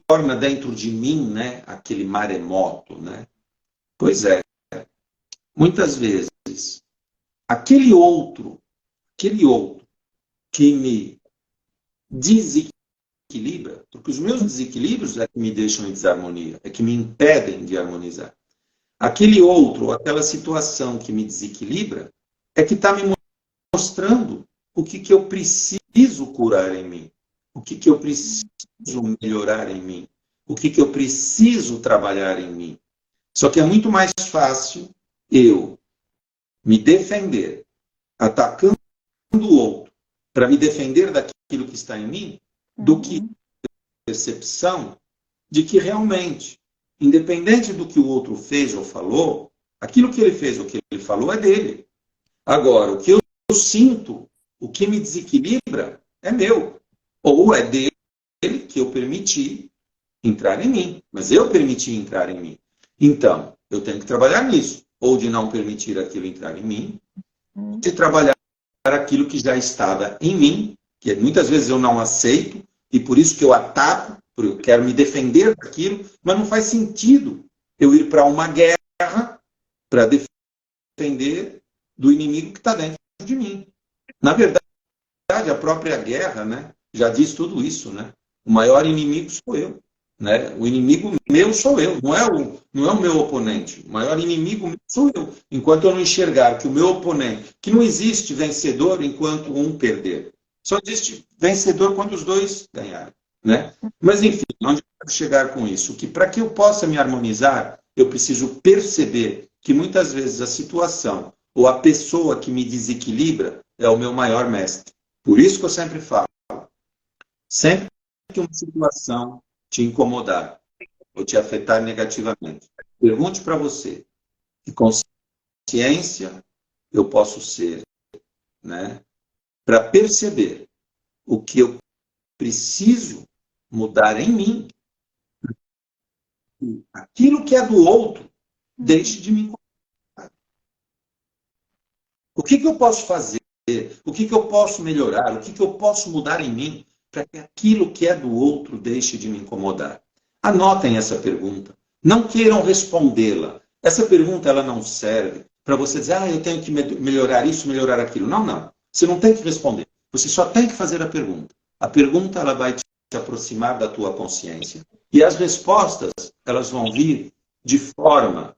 torna dentro de mim, né, aquele maremoto, né? Pois é, muitas vezes, aquele outro que me desequilibra, porque os meus desequilíbrios é que me deixam em desarmonia, é que me impedem de harmonizar. Aquele outro, aquela situação que me desequilibra, é que está me mostrando o que eu preciso curar em mim, o que eu preciso melhorar em mim, o que eu preciso trabalhar em mim. Só que é muito mais fácil eu me defender atacando o outro para me defender daquilo que está em mim, do que a percepção de que realmente, independente do que o outro fez ou falou, aquilo que ele fez ou que ele falou é dele. Agora, o que eu sinto, o que me desequilibra, é meu. Ou é dele que eu permiti entrar em mim. Mas eu permiti entrar em mim. Então, eu tenho que trabalhar nisso. Ou de não permitir aquilo entrar em mim, de trabalhar aquilo que já estava em mim, que muitas vezes eu não aceito, e por isso que eu ataco, porque eu quero me defender daquilo, mas não faz sentido eu ir para uma guerra para defender do inimigo que está dentro de mim. Na verdade, a própria guerra, né, já diz tudo isso, né? O maior inimigo sou eu. Né? O inimigo meu sou eu, não é o meu oponente. O maior inimigo meu sou eu. Enquanto eu não enxergar que o meu oponente, que não existe vencedor enquanto um perder. Só existe vencedor quando os dois ganharem. Né? Mas, enfim, onde eu quero chegar com isso? Que para que eu possa me harmonizar, eu preciso perceber que muitas vezes a situação ou a pessoa que me desequilibra é o meu maior mestre. Por isso que eu sempre falo, sempre que uma situação te incomodar ou te afetar negativamente, pergunte para você que consciência eu posso ser, né, para perceber o que eu preciso mudar em mim. Aquilo que é do outro, deixe de me incomodar. O que eu posso fazer? O que eu posso melhorar? O que eu posso mudar em mim para que aquilo que é do outro deixe de me incomodar? Anotem essa pergunta. Não queiram respondê-la. Essa pergunta ela não serve para você dizer, eu tenho que melhorar isso, melhorar aquilo. Não, não. Você não tem que responder. Você só tem que fazer a pergunta. A pergunta ela vai te aproximar da tua consciência E as respostas, elas vão vir de forma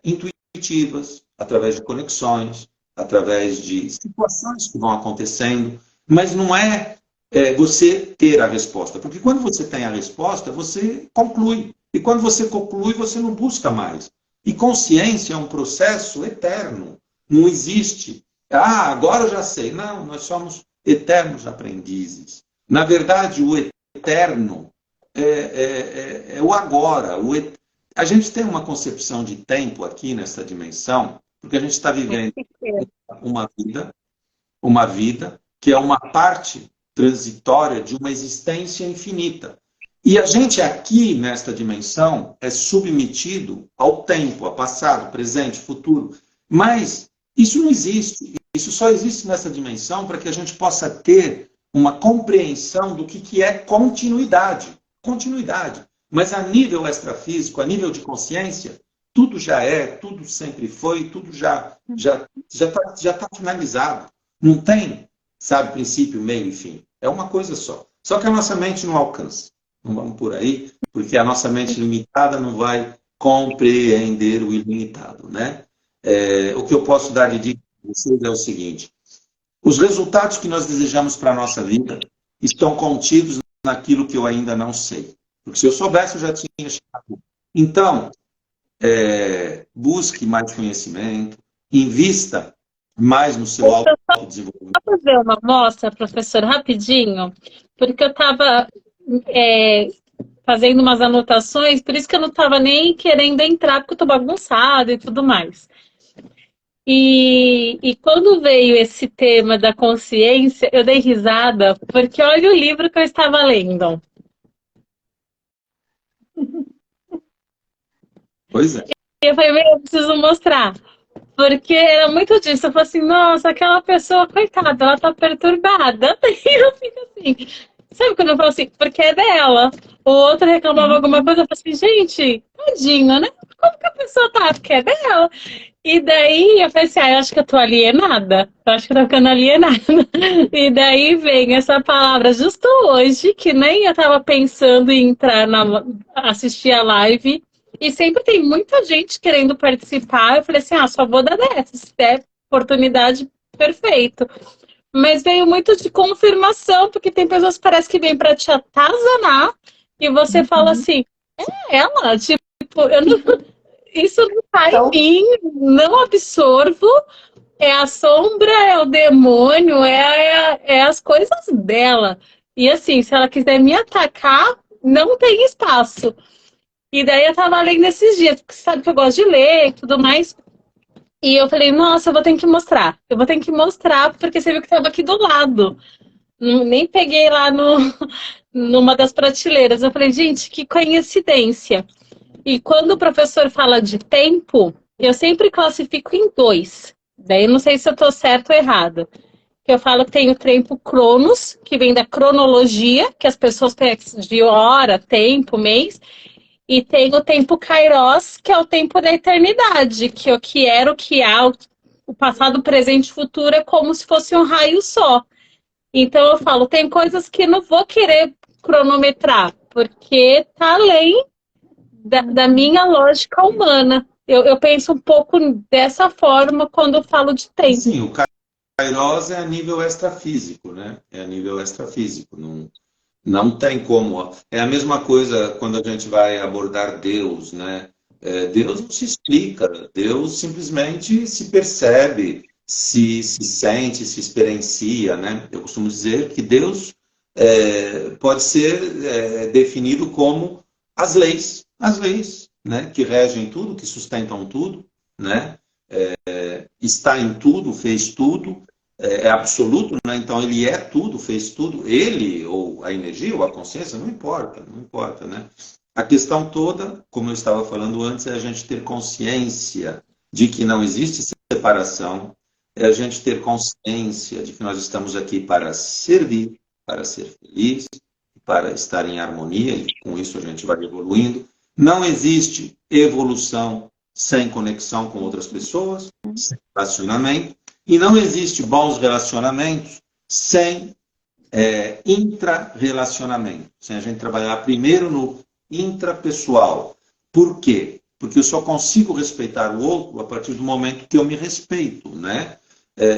intuitivas, através de conexões, através de situações que vão acontecendo, mas não é você ter a resposta, porque quando você tem a resposta, você conclui, e quando você conclui, você não busca mais. E consciência é um processo eterno, não existe. Ah, agora eu já sei. Não, nós somos eternos aprendizes. Na verdade, o eterno é o agora. A gente tem uma concepção de tempo aqui nessa dimensão, porque a gente está vivendo uma vida que é uma parte transitória de uma existência infinita. E a gente aqui, nesta dimensão, é submetido ao tempo, a passado, presente, futuro. Mas isso não existe. Isso só existe nessa dimensão para que a gente possa ter uma compreensão do que é continuidade. Continuidade. Mas a nível extrafísico, a nível de consciência, tudo já é, tudo sempre foi, tudo já tá finalizado. Não tem, sabe, princípio, meio e fim. É uma coisa só. Só que a nossa mente não alcança. Não vamos por aí, porque a nossa mente limitada não vai compreender o ilimitado, né? O que eu posso dar de dica para vocês é o seguinte: os resultados que nós desejamos para a nossa vida estão contidos naquilo que eu ainda não sei. Porque se eu soubesse, eu já tinha chegado. Então, busque mais conhecimento, invista mais no seu autodesenvolvimento. Vou fazer uma mostra, professor, rapidinho, porque eu estava fazendo umas anotações, por isso que eu não estava nem querendo entrar, porque eu estou bagunçada e tudo mais. E quando veio esse tema da consciência, eu dei risada, porque olha o livro que eu estava lendo. Pois é. E eu falei, eu preciso mostrar. Porque era muito disso. Eu falei assim, nossa, aquela pessoa, coitada, ela tá perturbada. E eu fico assim, sabe quando eu falo assim, porque é dela. O outro reclamava alguma coisa, eu falei assim, gente, tadinho, né? Como que a pessoa tá? Porque é dela. E daí eu falei assim, eu acho que eu tô alienada. Eu acho que eu tô ficando alienada. E daí vem essa palavra justo hoje, que nem eu tava pensando em entrar assistir a live. E sempre tem muita gente querendo participar. Eu falei assim, só vou dar dessa. Se der oportunidade, perfeito. Mas veio muito de confirmação, porque tem pessoas que parece que vêm para te atazanar e você fala assim, ela, tipo, isso não tá em mim, não absorvo, é a sombra, é o demônio, é as coisas dela. E assim, se ela quiser me atacar, não tem espaço. E daí eu tava lendo esses dias, porque você sabe que eu gosto de ler e tudo mais. E eu falei, nossa, eu vou ter que mostrar. Eu vou ter que mostrar, porque você viu que tava aqui do lado. Nem peguei lá numa das prateleiras. Eu falei, gente, que coincidência. E quando o professor fala de tempo, eu sempre classifico em 2. Daí eu não sei se eu tô certo ou errado. Eu falo que tem o tempo Cronos, que vem da cronologia, que as pessoas têm de hora, tempo, mês. E tem o tempo Kairos, que é o tempo da eternidade, que o que era, o que há, o passado, o presente e o futuro é como se fosse um raio só. Então eu falo, tem coisas que não vou querer cronometrar, porque tá além da minha lógica humana. Eu penso um pouco dessa forma quando eu falo de tempo. Sim, o Kairos é a nível extrafísico, né? É a nível extrafísico, não tem como. É a mesma coisa quando a gente vai abordar Deus, né? Deus não se explica, Deus simplesmente se percebe, se sente, se experiencia, né? Eu costumo dizer que Deus pode ser definido como as leis, né? Que regem tudo, que sustentam tudo, né? Está em tudo, fez tudo. É absoluto, né? Então ele é tudo, fez tudo, ele, ou a energia, ou a consciência, não importa, né? A questão toda, como eu estava falando antes, é a gente ter consciência de que não existe separação, é a gente ter consciência de que nós estamos aqui para servir, para ser feliz, para estar em harmonia, e com isso a gente vai evoluindo. Não existe evolução sem conexão com outras pessoas, sem relacionamento. E não existe bons relacionamentos sem intra-relacionamento. Sem a gente trabalhar primeiro no intrapessoal. Por quê? Porque eu só consigo respeitar o outro a partir do momento que eu me respeito, né?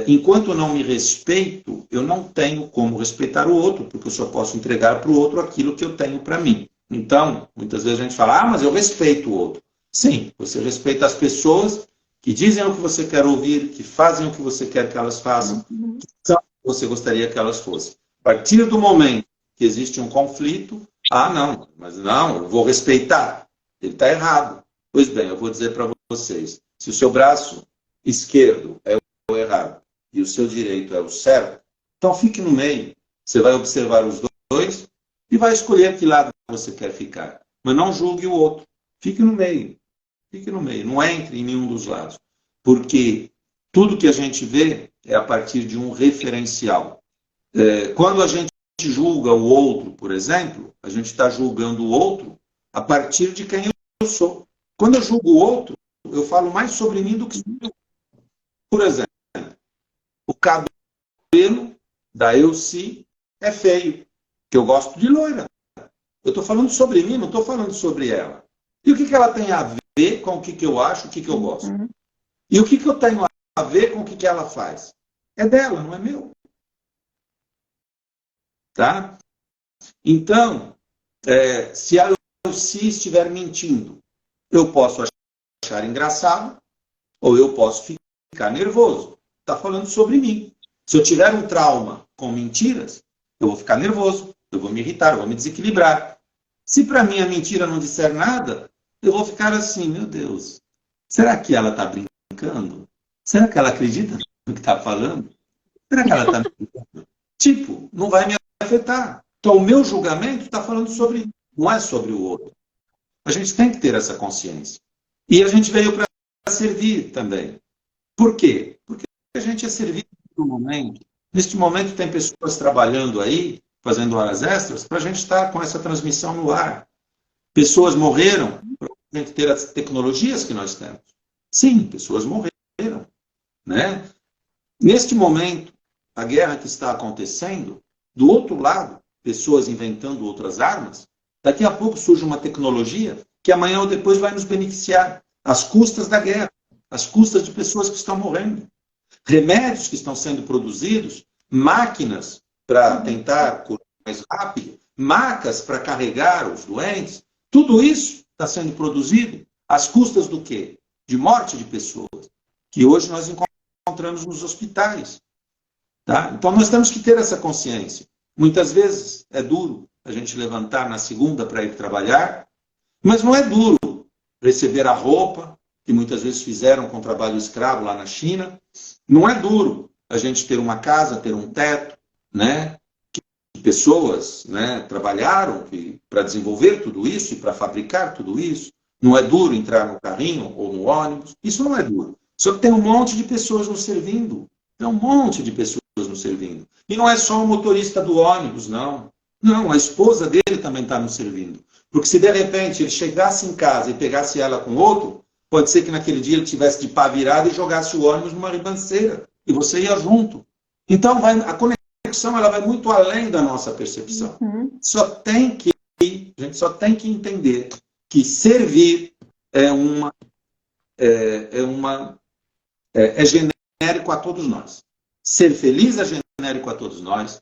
Enquanto eu não me respeito, eu não tenho como respeitar o outro, porque eu só posso entregar para o outro aquilo que eu tenho para mim. Então, muitas vezes a gente fala, mas eu respeito o outro. Sim, você respeita as pessoas que dizem o que você quer ouvir, que fazem o que você quer que elas façam, que são o que você gostaria que elas fossem. A partir do momento que existe um conflito, não, eu vou respeitar. Ele está errado. Pois bem, eu vou dizer para vocês, se o seu braço esquerdo é o errado e o seu direito é o certo, então fique no meio. Você vai observar os dois e vai escolher que lado você quer ficar. Mas não julgue o outro. Fique no meio. Fique no meio. Não entre em nenhum dos lados. Porque tudo que a gente vê é a partir de um referencial. Quando a gente julga o outro, por exemplo, a gente está julgando o outro a partir de quem eu sou. Quando eu julgo o outro, eu falo mais sobre mim do que sobre eu. Por exemplo, o cabelo da Elci é feio, que eu gosto de loira. Eu estou falando sobre mim, não estou falando sobre ela. E o que ela tem a ver com o que eu acho, o que eu gosto? E o que eu tenho a ver com o que ela faz? É dela, não é meu. Tá? Então, se a Elci estiver mentindo, eu posso achar engraçado ou eu posso ficar nervoso. Está falando sobre mim. Se eu tiver um trauma com mentiras, eu vou ficar nervoso, eu vou me irritar, eu vou me desequilibrar. Se para mim a mentira não disser nada, eu vou ficar assim, meu Deus, será que ela está brincando? Será que ela acredita no que está falando? Será que ela está brincando? Tipo, não vai me afetar. Então o meu julgamento está falando sobre mim, não é sobre o outro. A gente tem que ter essa consciência. E a gente veio para servir também. Por quê? Porque a gente é servido no momento. Neste momento tem pessoas trabalhando aí, fazendo horas extras, para a gente estar com essa transmissão no ar. Pessoas morreram para a gente ter as tecnologias que nós temos. Sim, pessoas morreram. Né? Neste momento, a guerra que está acontecendo, do outro lado, pessoas inventando outras armas, daqui a pouco surge uma tecnologia que amanhã ou depois vai nos beneficiar, às custas da guerra, às custas de pessoas que estão morrendo. Remédios que estão sendo produzidos, máquinas para tentar curar mais rápido, macas para carregar os doentes, tudo isso está sendo produzido às custas do quê? De morte de pessoas, que hoje nós encontramos nos hospitais. Tá? Então nós temos que ter essa consciência. Muitas vezes é duro a gente levantar na segunda para ir trabalhar, mas não é duro receber a roupa, que muitas vezes fizeram com trabalho escravo lá na China. Não é duro a gente ter uma casa, ter um teto, né? Que pessoas, né, trabalharam para desenvolver tudo isso e para fabricar tudo isso. Não é duro entrar no carrinho ou no ônibus. Isso não é duro. Só que tem um monte de pessoas nos servindo. Tem um monte de pessoas nos servindo. E não é só o motorista do ônibus, não. Não, a esposa dele também está nos servindo. Porque se de repente ele chegasse em casa e pegasse ela com outro, pode ser que naquele dia ele tivesse de pá virado e jogasse o ônibus numa ribanceira. E você ia junto. Então a conexão ela vai muito além da nossa percepção. A gente só tem que entender que servir é genérico a todos nós. Ser feliz é genérico a todos nós.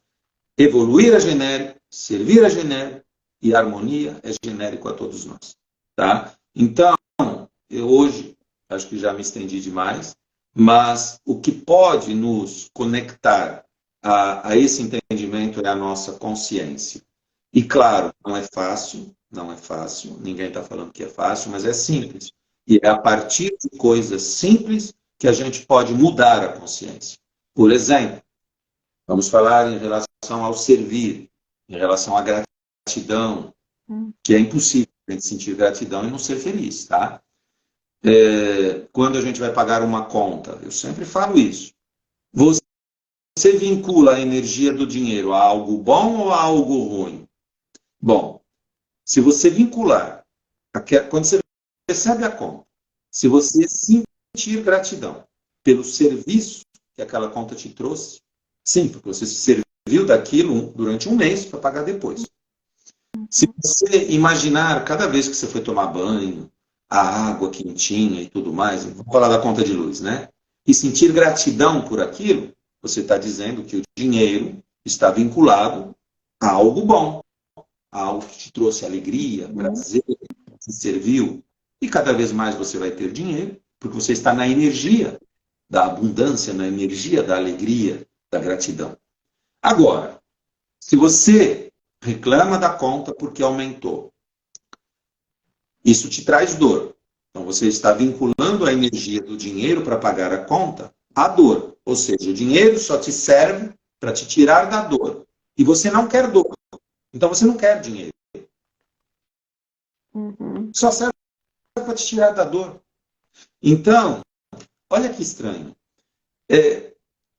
Evoluir é genérico. Servir é genérico. E harmonia é genérico a todos nós. Tá? Então, eu hoje, acho que já me estendi demais, mas o que pode nos conectar a esse entendimento é a nossa consciência. E claro, não é fácil, ninguém está falando que é fácil, mas é simples. E é a partir de coisas simples que a gente pode mudar a consciência. Por exemplo, vamos falar em relação ao servir, em relação à gratidão, que é impossível a gente sentir gratidão e não ser feliz, tá? Quando a gente vai pagar uma conta, eu sempre falo isso. Você vincula a energia do dinheiro a algo bom ou a algo ruim? Bom, se você vincular, quando você recebe a conta, se você sentir gratidão pelo serviço que aquela conta te trouxe, sim, porque você se serviu daquilo durante um mês para pagar depois. Se você imaginar, cada vez que você foi tomar banho, a água quentinha e tudo mais, vamos falar da conta de luz, né? E sentir gratidão por aquilo, você está dizendo que o dinheiro está vinculado a algo bom, a algo que te trouxe alegria, prazer, te serviu. E cada vez mais você vai ter dinheiro, porque você está na energia da abundância, na energia da alegria, da gratidão. Agora, se você reclama da conta porque aumentou, isso te traz dor. Então você está vinculando a energia do dinheiro para pagar a conta à dor. Ou seja, o dinheiro só te serve para te tirar da dor. E você não quer dor. Então você não quer dinheiro. Só serve para te tirar da dor. Então, olha que estranho.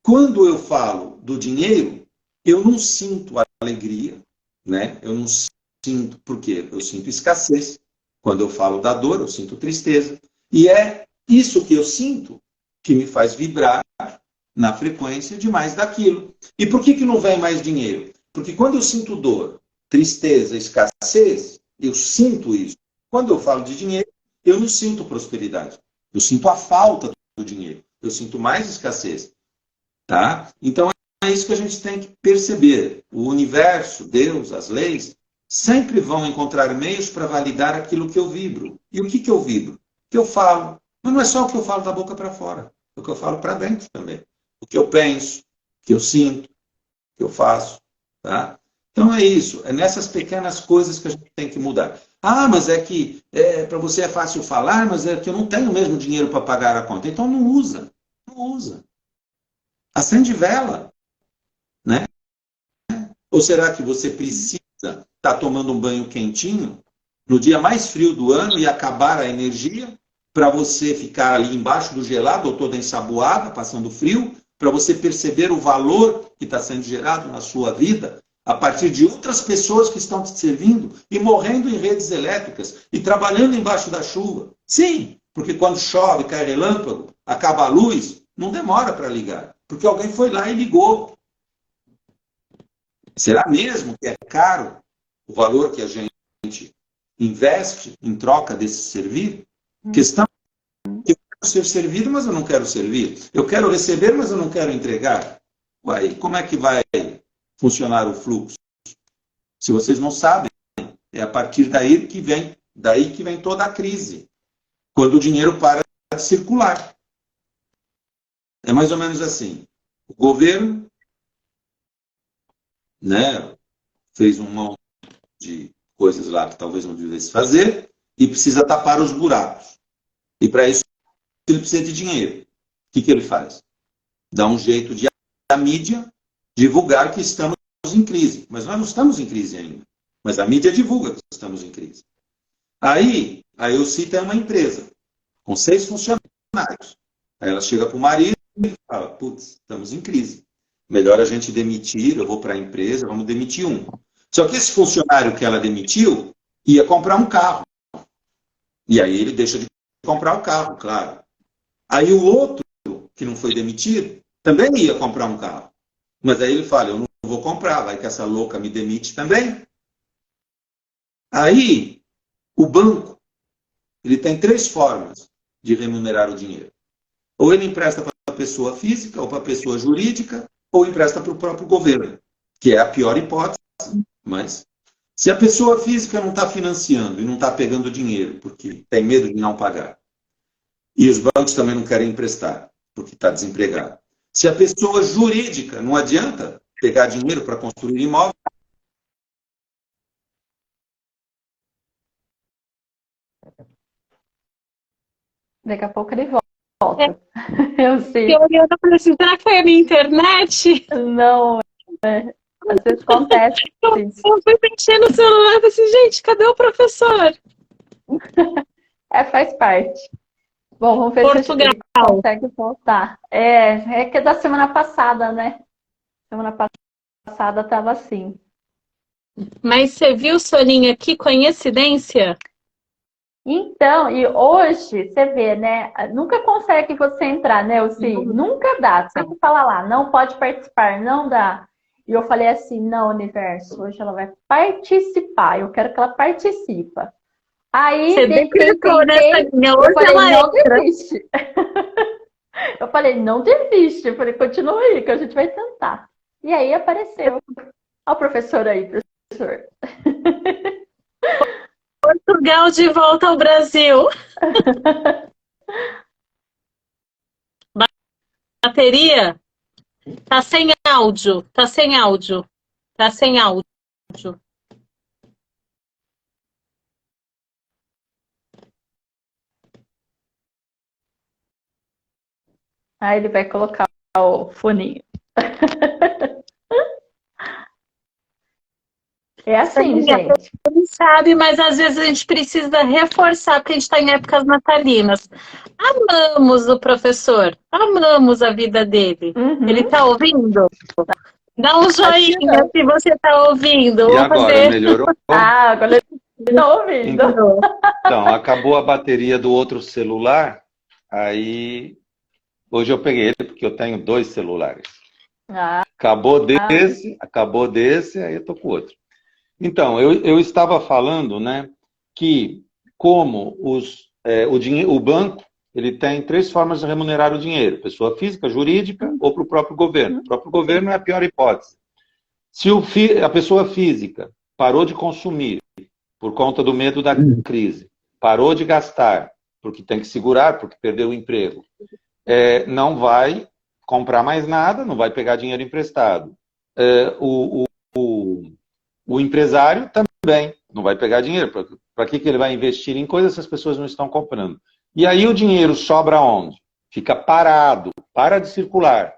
Quando eu falo do dinheiro, eu não sinto alegria, né? Eu não sinto, por quê? Eu sinto escassez. Quando eu falo da dor, eu sinto tristeza. E é isso que eu sinto que me faz vibrar na frequência de mais daquilo. E por que não vem mais dinheiro? Porque quando eu sinto dor, tristeza, escassez, eu sinto isso. Quando eu falo de dinheiro, eu não sinto prosperidade. Eu sinto a falta do dinheiro. Eu sinto mais escassez. Tá? Então é isso que a gente tem que perceber. O universo, Deus, as leis, sempre vão encontrar meios para validar aquilo que eu vibro. E o que eu vibro? O que eu falo. Mas não é só o que eu falo da boca para fora. É o que eu falo para dentro também. O que eu penso, o que eu sinto, o que eu faço. Tá? Então é isso. É nessas pequenas coisas que a gente tem que mudar. Ah, mas é que para você é fácil falar, mas é que eu não tenho mesmo dinheiro para pagar a conta. Então não usa. Não usa. Acende vela. Né? Ou será que você precisa estar tomando um banho quentinho no dia mais frio do ano e acabar a energia para você ficar ali embaixo do gelado ou toda ensaboada, passando frio, para você perceber o valor que está sendo gerado na sua vida a partir de outras pessoas que estão te servindo e morrendo em redes elétricas e trabalhando embaixo da chuva. Sim, porque quando chove, cai relâmpago, acaba a luz, não demora para ligar, porque alguém foi lá e ligou. Será mesmo que é caro o valor que a gente investe em troca desse servir? Questão que eu quero ser servido, mas eu não quero servir. Eu quero receber, mas eu não quero entregar. Uai, como é que vai funcionar o fluxo? Se vocês não sabem, é a partir daí que vem toda a crise. Quando o dinheiro para de circular. É mais ou menos assim. O governo, né, fez um monte de coisas lá que talvez não devesse fazer e precisa tapar os buracos. E para isso ele precisa de dinheiro. O que ele faz? Dá um jeito de a mídia divulgar que estamos em crise. Mas nós não estamos em crise ainda. Mas a mídia divulga que estamos em crise. Aí a Eucita é uma empresa com 6 funcionários. Aí ela chega para o marido e fala, putz, estamos em crise. Melhor a gente demitir, eu vou para a empresa, vamos demitir um. Só que esse funcionário que ela demitiu ia comprar um carro. E aí ele deixa de comprar o carro, claro. Aí o outro, que não foi demitido, também ia comprar um carro. Mas aí ele fala, eu não vou comprar, vai que essa louca me demite também. Aí, o banco, ele tem 3 formas de remunerar o dinheiro. Ou ele empresta para a pessoa física, ou para a pessoa jurídica, ou empresta para o próprio governo, que é a pior hipótese. Mas, se a pessoa física não está financiando e não está pegando dinheiro, porque tem medo de não pagar, e os bancos também não querem emprestar, porque está desempregado. Se a pessoa jurídica não adianta pegar dinheiro para construir imóvel, Daqui a pouco ele volta. Eu sei. Eu falei assim, será que foi a minha internet? Não, às vezes acontece. Eu fui mexer no celular e falei assim, gente, cadê o professor? Faz parte. Bom, vamos ver Portugal. se ele consegue voltar. É que é da semana passada, né? Semana passada estava assim. Mas você viu, Soninha, que coincidência? Então, e hoje, você vê, né? Nunca consegue você entrar, né, Elci? Nunca dá. Sempre fala lá, não pode participar, não dá. E eu falei assim, não, universo, hoje ela vai participar, eu quero que ela participe. Aí, Você decretou nessa linha, eu hoje falei, ela não entra. desiste. Eu falei, não desiste. Eu falei, continua aí, que a gente vai tentar. E aí apareceu. Olha o professor aí, professor. Portugal de volta ao Brasil. Bateria? Tá sem áudio, tá sem áudio, tá sem áudio. Aí ele vai colocar o foninho. É assim, gente. Ele sabe, mas às vezes a gente precisa reforçar, porque a gente está em épocas natalinas. Amamos o professor, amamos a vida dele. Uhum. Ele está ouvindo? Dá um joinha se você está ouvindo. E Vou agora, fazer... melhorou? Ah, agora ele está ouvindo. Então, acabou a bateria do outro celular, aí hoje eu peguei ele porque eu tenho 2 celulares. Ah, Acabou desse, aí eu tô com outro. Então, eu estava falando, né, que como o banco, ele tem 3 formas de remunerar o dinheiro: pessoa física, jurídica ou para o próprio governo. O próprio governo é a pior hipótese. Se a pessoa física parou de consumir por conta do medo da crise, parou de gastar porque tem que segurar, porque perdeu o emprego, não vai comprar mais nada, não vai pegar dinheiro emprestado. O empresário também não vai pegar dinheiro. Para que ele vai investir em coisas que as pessoas não estão comprando? E aí o dinheiro sobra onde? Fica parado, para de circular.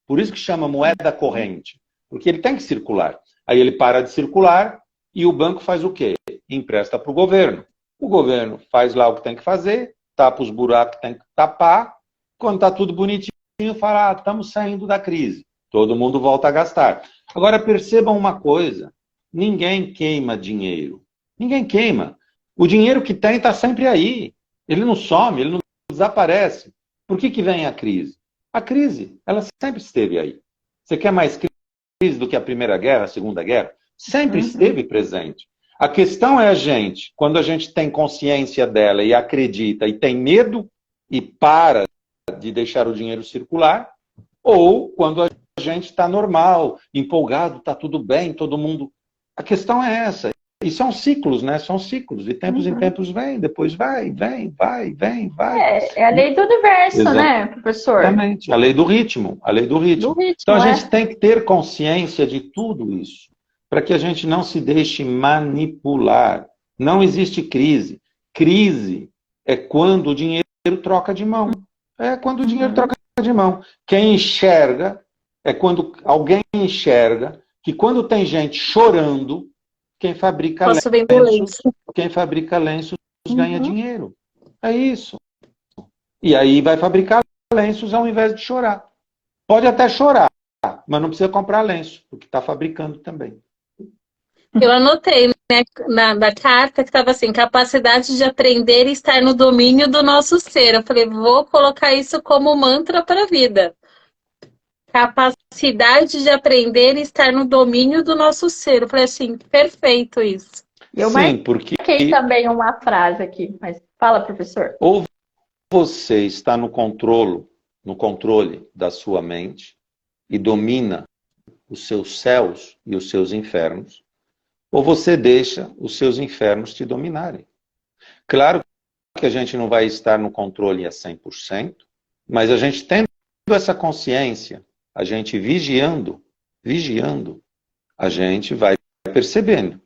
Por isso que chama moeda corrente, porque ele tem que circular. Aí ele para de circular e o banco faz o quê? Empresta para o governo. O governo faz lá o que tem que fazer, tapa os buracos que tem que tapar. Quando está tudo bonitinho, fala, estamos saindo da crise. Todo mundo volta a gastar. Agora percebam uma coisa: ninguém queima dinheiro. Ninguém queima. O dinheiro que tem está sempre aí. Ele não some, ele não desaparece. Por que vem a crise? A crise, ela sempre esteve aí. Você quer mais crise do que a Primeira Guerra, a Segunda Guerra? Sempre esteve presente. A questão é quando a gente tem consciência dela e acredita e tem medo e para de deixar o dinheiro circular, ou quando a gente está normal, empolgado, está tudo bem, todo mundo... A questão é essa. E são ciclos, né? São ciclos. De tempos em tempos vem, depois vai. É a lei do universo, né, professor? Exatamente. A lei do ritmo. A lei do ritmo. Então a gente tem que ter consciência de tudo isso, para que a gente não se deixe manipular. Não existe crise. Crise é quando o dinheiro troca de mão. É quando o dinheiro troca de mão. Quem enxerga é quando alguém enxerga que quando tem gente chorando, quem fabrica lenços ganha dinheiro. É isso. E aí vai fabricar lenços ao invés de chorar. Pode até chorar, mas não precisa comprar lenço, porque está fabricando também. Eu anotei, né, na carta que estava assim, capacidade de aprender e estar no domínio do nosso ser. Eu falei, vou colocar isso como mantra para a vida. Capacidade de aprender e estar no domínio do nosso ser. Eu falei assim, perfeito isso. Sim, porque... marquei também uma frase aqui, mas fala, professor. Ou você está no controle da sua mente e domina os seus céus e os seus infernos, ou você deixa os seus infernos te dominarem. Claro que a gente não vai estar no controle a 100%, mas a gente tendo essa consciência, a gente vigiando, a gente vai percebendo.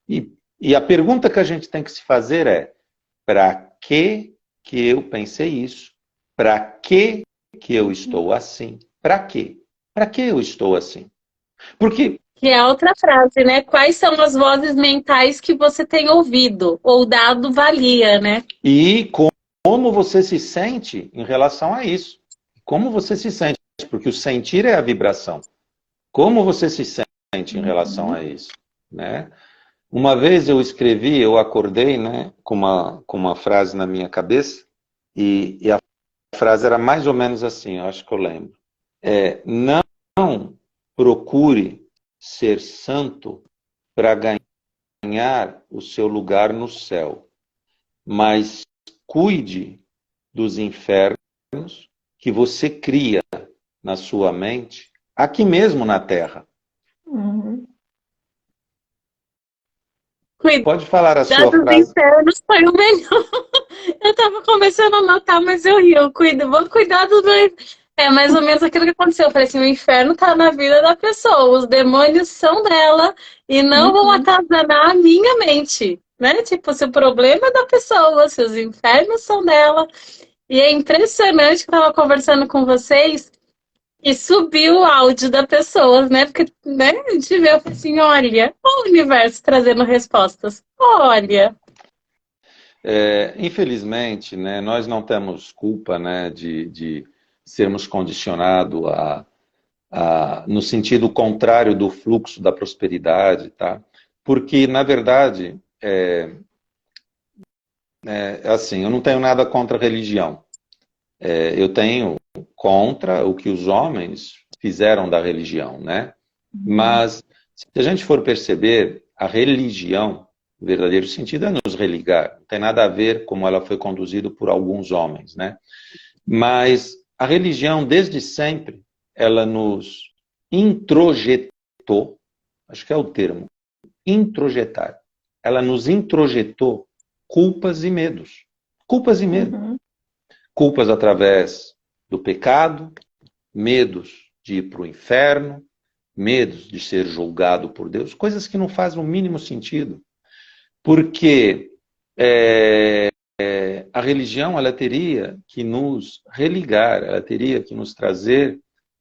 E a pergunta que a gente tem que se fazer é: para que eu pensei isso? Para que eu estou assim? Para quê? Para que eu estou assim? Porque... Que é outra frase, né? Quais são as vozes mentais que você tem ouvido ou dado valia, né? E como você se sente em relação a isso? Como você se sente? Porque o sentir é a vibração. Como você se sente em relação a isso? Né? Uma vez eu acordei, né, com uma frase na minha cabeça, e a frase era mais ou menos assim, eu acho que eu lembro. Não procure ser santo para ganhar o seu lugar no céu, mas cuide dos infernos que você cria na sua mente, aqui mesmo na Terra. Uhum. Pode falar a sua Cuidar dos frase. infernos foi o melhor. Eu tava começando a notar, mas eu ri. Vou cuidar do meu. É mais ou menos aquilo que aconteceu. Eu falei assim: o inferno tá na vida da pessoa, os demônios são dela e não vão atazanar a minha mente. Né? Tipo, se o problema é da pessoa, se os infernos são dela. E é impressionante que eu tava conversando com vocês e subiu o áudio da pessoa, né? Porque, né, a gente vê, eu falei assim, olha, o universo trazendo respostas. Olha. Infelizmente, né, nós não temos culpa, né, de sermos condicionados no sentido contrário do fluxo da prosperidade, tá? Porque, na verdade, assim, eu não tenho nada contra a religião. Eu tenho contra o que os homens fizeram da religião, né? Mas, se a gente for perceber, a religião, o verdadeiro sentido é nos religar. Não tem nada a ver como ela foi conduzida por alguns homens, né? Mas a religião, desde sempre, ela nos introjetou, acho que é o termo, introjetar. Ela nos introjetou culpas e medos. Culpas e medos. Uhum. Culpas através do pecado, medos de ir para o inferno, medos de ser julgado por Deus, coisas que não fazem o mínimo sentido. Porque a religião ela teria que nos religar, ela teria que nos trazer,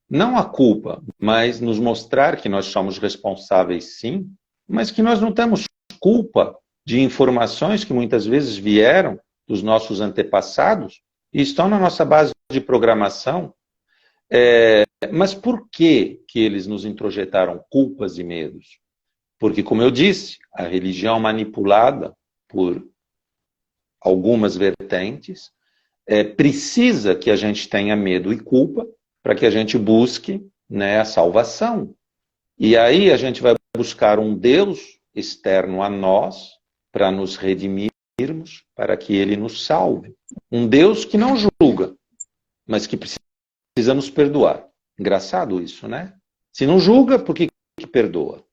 não a culpa, mas nos mostrar que nós somos responsáveis sim, mas que nós não temos culpa de informações que muitas vezes vieram dos nossos antepassados e estão na nossa base de programação. Mas por que eles nos introjetaram culpas e medos? Porque, como eu disse, a religião manipulada por algumas vertentes precisa que a gente tenha medo e culpa para que a gente busque, né, a salvação. E aí a gente vai buscar um Deus externo a nós para nos redimirmos, para que Ele nos salve. Um Deus que não julga, mas que precisa nos perdoar. Engraçado isso, né? Se não julga, por que perdoa?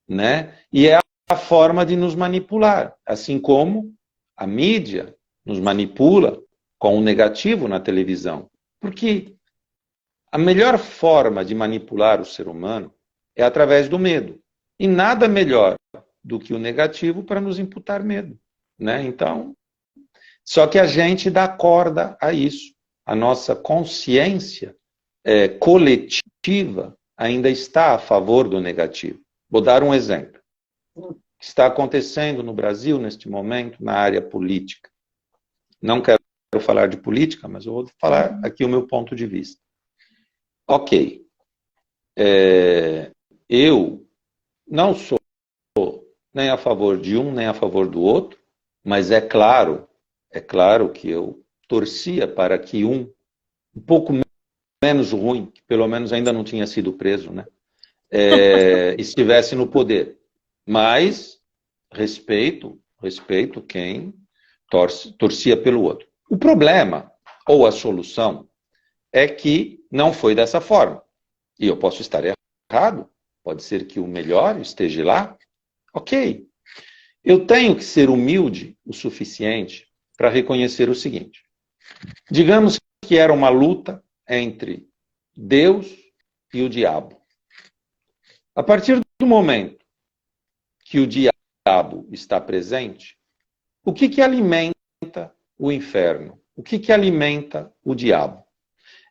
Né? E é a forma de nos manipular, assim como a mídia nos manipula com o negativo na televisão. Porque a melhor forma de manipular o ser humano é através do medo. E nada melhor do que o negativo para nos imputar medo. Né? Então, só que a gente dá corda a isso. A nossa consciência coletiva ainda está a favor do negativo. Vou dar um exemplo. O que está acontecendo no Brasil neste momento na área política. Não quero falar de política, mas eu vou falar aqui o meu ponto de vista. Ok. Eu não sou nem a favor de um, nem a favor do outro, mas é claro que eu torcia para que um pouco menos ruim, que pelo menos ainda não tinha sido preso, né? Estivesse no poder. Mas respeito quem torcia pelo outro. O problema, ou a solução, é que não foi dessa forma. E eu posso estar errado, pode ser que o melhor esteja lá. Ok. Eu tenho que ser humilde o suficiente para reconhecer o seguinte. Digamos que era uma luta entre Deus e o diabo. A partir do momento que o diabo está presente, o que alimenta o inferno? O que alimenta o diabo?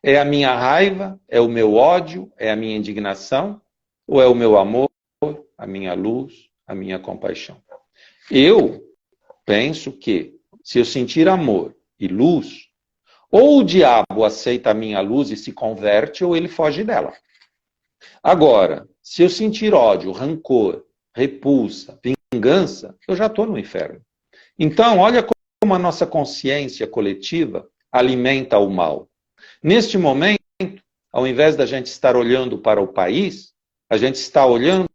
É a minha raiva? É o meu ódio? É a minha indignação? Ou é o meu amor, a minha luz, a minha compaixão? Eu penso que, se eu sentir amor e luz, ou o diabo aceita a minha luz e se converte, ou ele foge dela. Agora, se eu sentir ódio, rancor, repulsa, vingança, eu já estou no inferno. Então, olha como a nossa consciência coletiva alimenta o mal. Neste momento, ao invés da gente estar olhando para o país, A gente está olhando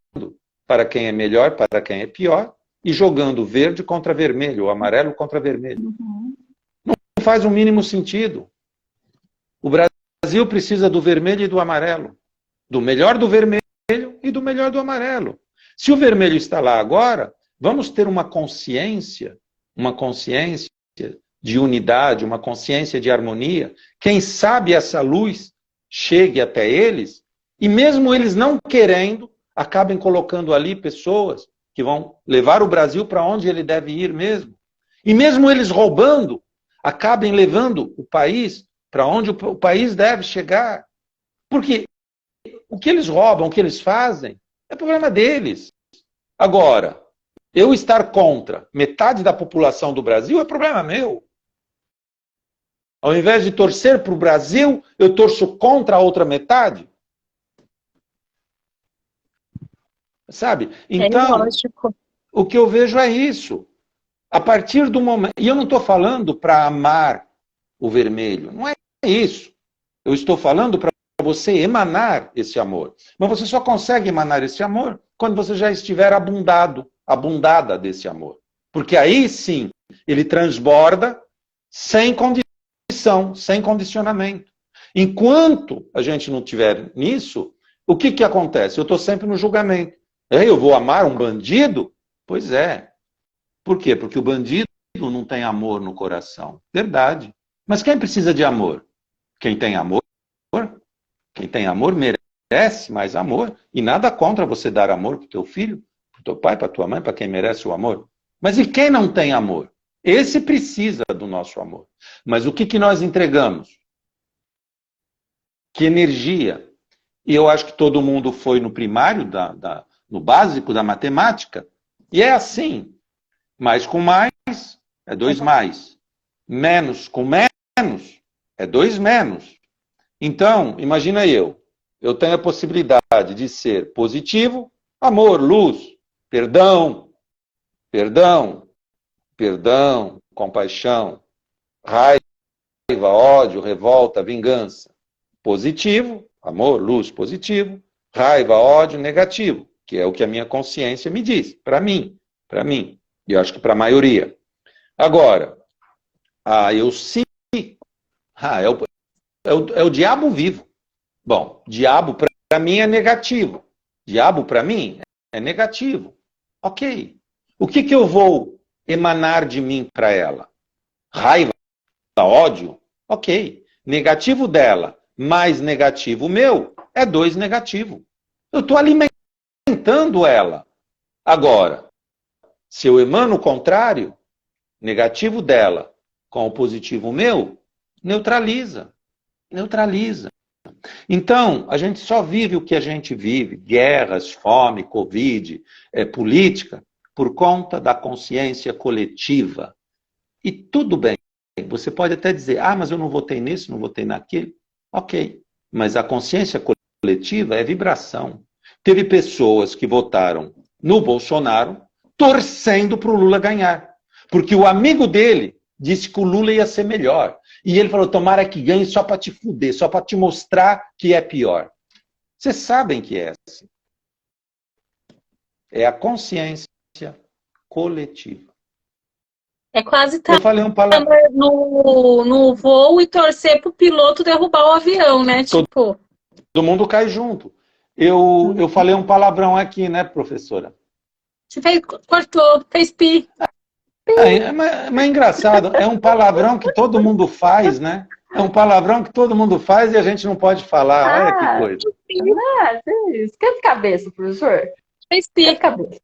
para quem é melhor, para quem é pior, e jogando verde contra vermelho, ou amarelo contra vermelho. Não faz o mínimo sentido. O Brasil precisa do vermelho e do amarelo. Do melhor do vermelho e do melhor do amarelo. Se o vermelho está lá agora, vamos ter uma consciência de unidade, uma consciência de harmonia. Quem sabe essa luz chegue até eles, e mesmo eles não querendo, acabem colocando ali pessoas que vão levar o Brasil para onde ele deve ir mesmo. E mesmo eles roubando, acabem levando o país para onde o país deve chegar. Porque o que eles roubam, o que eles fazem, é problema deles. Agora, eu estar contra metade da população do Brasil é problema meu. Ao invés de torcer para o Brasil, eu torço contra a outra metade. Sabe? Então, o que eu vejo é isso. A partir do momento... E eu não estou falando para amar o vermelho. Não é isso. Eu estou falando para você emanar esse amor. Mas você só consegue emanar esse amor quando você já estiver abundada desse amor. Porque aí sim, ele transborda sem condição, sem condicionamento. Enquanto a gente não tiver nisso, o que acontece? Eu estou sempre no julgamento. Eu vou amar um bandido? Pois é. Por quê? Porque o bandido não tem amor no coração. Verdade. Mas quem precisa de amor? Quem tem amor? Quem tem amor merece mais amor. E nada contra você dar amor para o teu filho, para o teu pai, para a tua mãe, para quem merece o amor. Mas e quem não tem amor? Esse precisa do nosso amor. Mas o que nós entregamos? Que energia. E eu acho que todo mundo foi no primário, no básico da matemática. E é assim. Mais com mais é 2 mais. Menos com menos é 2 menos. Então, imagina eu tenho a possibilidade de ser positivo, amor, luz, perdão, compaixão, raiva, ódio, revolta, vingança. Positivo, amor, luz, positivo, raiva, ódio, negativo, que é o que a minha consciência me diz, para mim, e eu acho que para a maioria. Agora, eu sim, é o diabo vivo. Bom, diabo para mim é negativo. Diabo para mim é negativo. Ok. O que eu vou emanar de mim para ela? Raiva, ódio? Ok. Negativo dela mais negativo meu é 2 negativo. Eu estou alimentando ela. Agora, se eu emano o contrário, negativo dela com o positivo meu, neutraliza. Então, a gente só vive o que a gente vive, guerras, fome, Covid, política, por conta da consciência coletiva. E tudo bem, você pode até dizer, mas eu não votei nisso, não votei naquilo. Ok, mas a consciência coletiva é vibração. Teve pessoas que votaram no Bolsonaro torcendo para o Lula ganhar. Porque o amigo dele disse que o Lula ia ser melhor. E ele falou, tomara que ganhe só para te fuder, só para te mostrar que é pior. Vocês sabem que é assim. É a consciência coletiva. É quase estar Eu falei um palavrão. no voo e torcer pro piloto derrubar o avião, né? Tipo. Todo mundo cai junto. Eu falei um palavrão aqui, né, professora? Você cortou, fez pi. Mas é engraçado, é um palavrão que todo mundo faz, né? É um palavrão que todo mundo faz e a gente não pode falar. Olha que coisa. Esquenta a cabeça, professor. Fez pi. Esquenta a cabeça.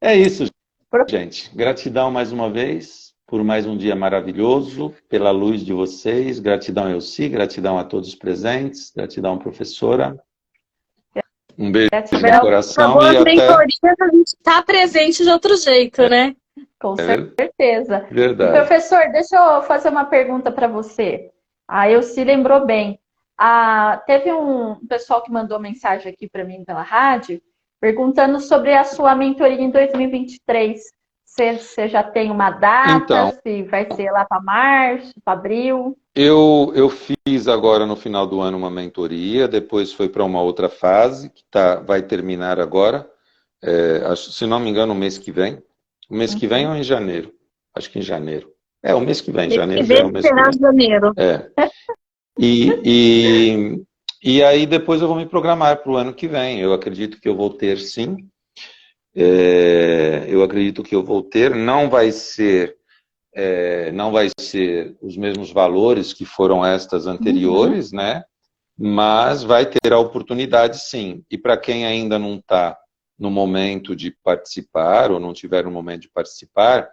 É isso, gente. Gratidão mais uma vez por mais um dia maravilhoso, pela luz de vocês. Gratidão, Elci, gratidão a todos os presentes. Gratidão, professora. Um beijo no coração. Por favor, e mentorias, a gente está presente de outro jeito, né? Com certeza. Verdade. Professor, deixa eu fazer uma pergunta para você. A Elci lembrou bem. Teve um pessoal que mandou mensagem aqui para mim pela rádio, perguntando sobre a sua mentoria em 2023. Você já tem uma data? Então, Se vai ser lá para março, para abril? eu fiz agora no final do ano uma mentoria, depois foi para uma outra fase, que vai terminar agora, se não me engano, o mês que vem. O mês que vem ou em janeiro? Acho que em janeiro. O mês que vem, janeiro já é o mês que vem. Janeiro. E aí depois eu vou me programar para o ano que vem. Eu acredito que eu vou ter, sim. Eu acredito que eu vou ter. Não vai ser os mesmos valores que foram estas anteriores, né? Mas vai ter a oportunidade, sim. E para quem ainda não está no momento de participar, ou não tiver no momento de participar,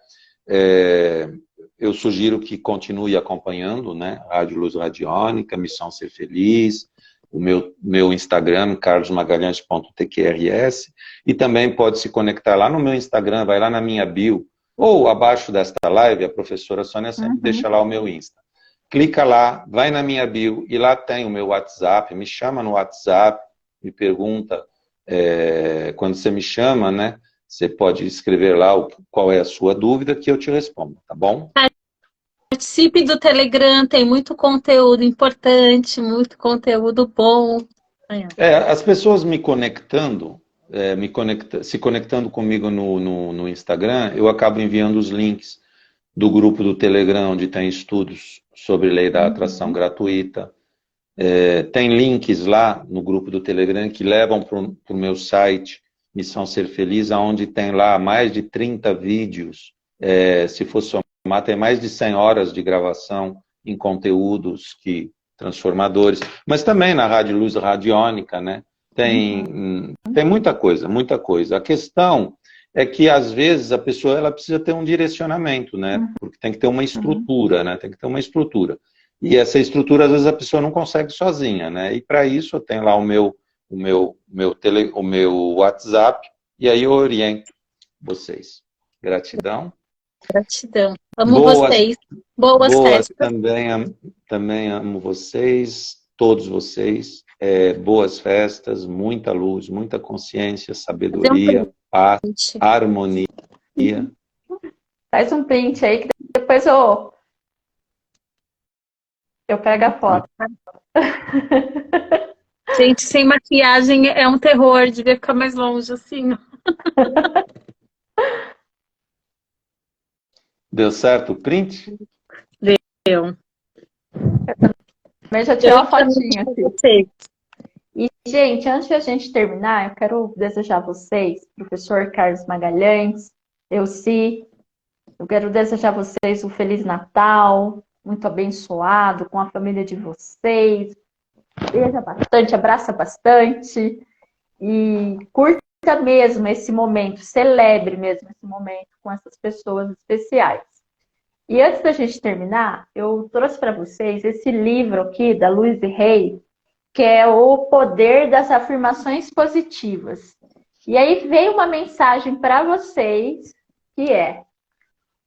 eu sugiro que continue acompanhando, né? Rádio Luz Radiônica, Missão Ser Feliz, o meu Instagram, carlosmagalhães.tqrs, e também pode se conectar lá no meu Instagram, vai lá na minha bio, ou abaixo desta live, a professora Sônia sempre deixa lá o meu Insta. Clica lá, vai na minha bio, e lá tem o meu WhatsApp, me chama no WhatsApp, me pergunta, quando você me chama, né? Você pode escrever lá qual é a sua dúvida, que eu te respondo, tá bom? Participe do Telegram, tem muito conteúdo importante, muito conteúdo bom. As pessoas me conectando, se conectando comigo no Instagram, eu acabo enviando os links do grupo do Telegram, onde tem estudos sobre lei da atração gratuita. Tem links lá no grupo do Telegram que levam para o meu site, Missão Ser Feliz, onde tem lá mais de 30 vídeos. Se for somar, tem mais de 100 horas de gravação em conteúdos transformadores. Mas também na Rádio Luz Radiônica, né? Tem muita coisa, muita coisa. A questão é que, às vezes, a pessoa ela precisa ter um direcionamento, né? Porque tem que ter uma estrutura, né? Tem que ter uma estrutura. E essa estrutura, às vezes, a pessoa não consegue sozinha, né? E para isso eu tenho lá o meu WhatsApp, e aí eu oriento vocês. Gratidão. Gratidão. Amo vocês. Boas festas. Também amo vocês, todos vocês. Boas festas, muita luz, muita consciência, sabedoria, paz, harmonia. Faz um print aí que depois eu pego a foto. Gente, sem maquiagem é um terror, devia ficar mais longe assim. Deu certo o print? Deu. Mas já tirei uma fotinha aqui. E, gente, antes de a gente terminar, eu quero desejar a vocês, professor Carlos Magalhães, Elci, eu quero desejar a vocês um Feliz Natal, muito abençoado, com a família de vocês. Beija bastante, abraça bastante e curta mesmo esse momento, celebre mesmo esse momento com essas pessoas especiais. E antes da gente terminar, eu trouxe para vocês esse livro aqui da Louise Hay, que é O Poder das Afirmações Positivas. E aí veio uma mensagem para vocês que é: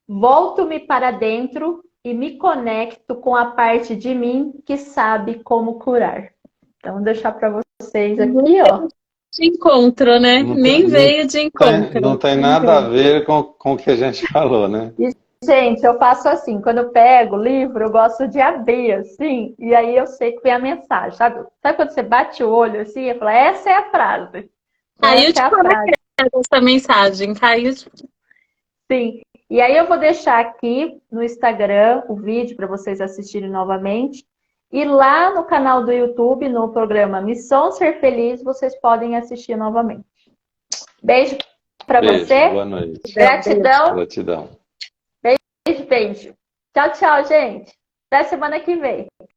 volto-me para dentro e me conecto com a parte de mim que sabe como curar. Então, vou deixar para vocês aqui, ó. De encontro, né? Nem veio de encontro. Não tem nada a ver com o que a gente falou, né? E, gente, eu faço assim, quando eu pego o livro, eu gosto de abrir, assim, e aí eu sei que vem a mensagem, sabe? Sabe quando você bate o olho, assim, e fala, essa é a frase. Caiu de paraquedas essa mensagem, caiu de... Sim. E aí eu vou deixar aqui no Instagram o vídeo para vocês assistirem novamente. E lá no canal do YouTube, no programa Missão Ser Feliz, vocês podem assistir novamente. Beijo para você. Boa noite. Gratidão. Gratidão. Beijo. Tchau, tchau, gente. Até semana que vem.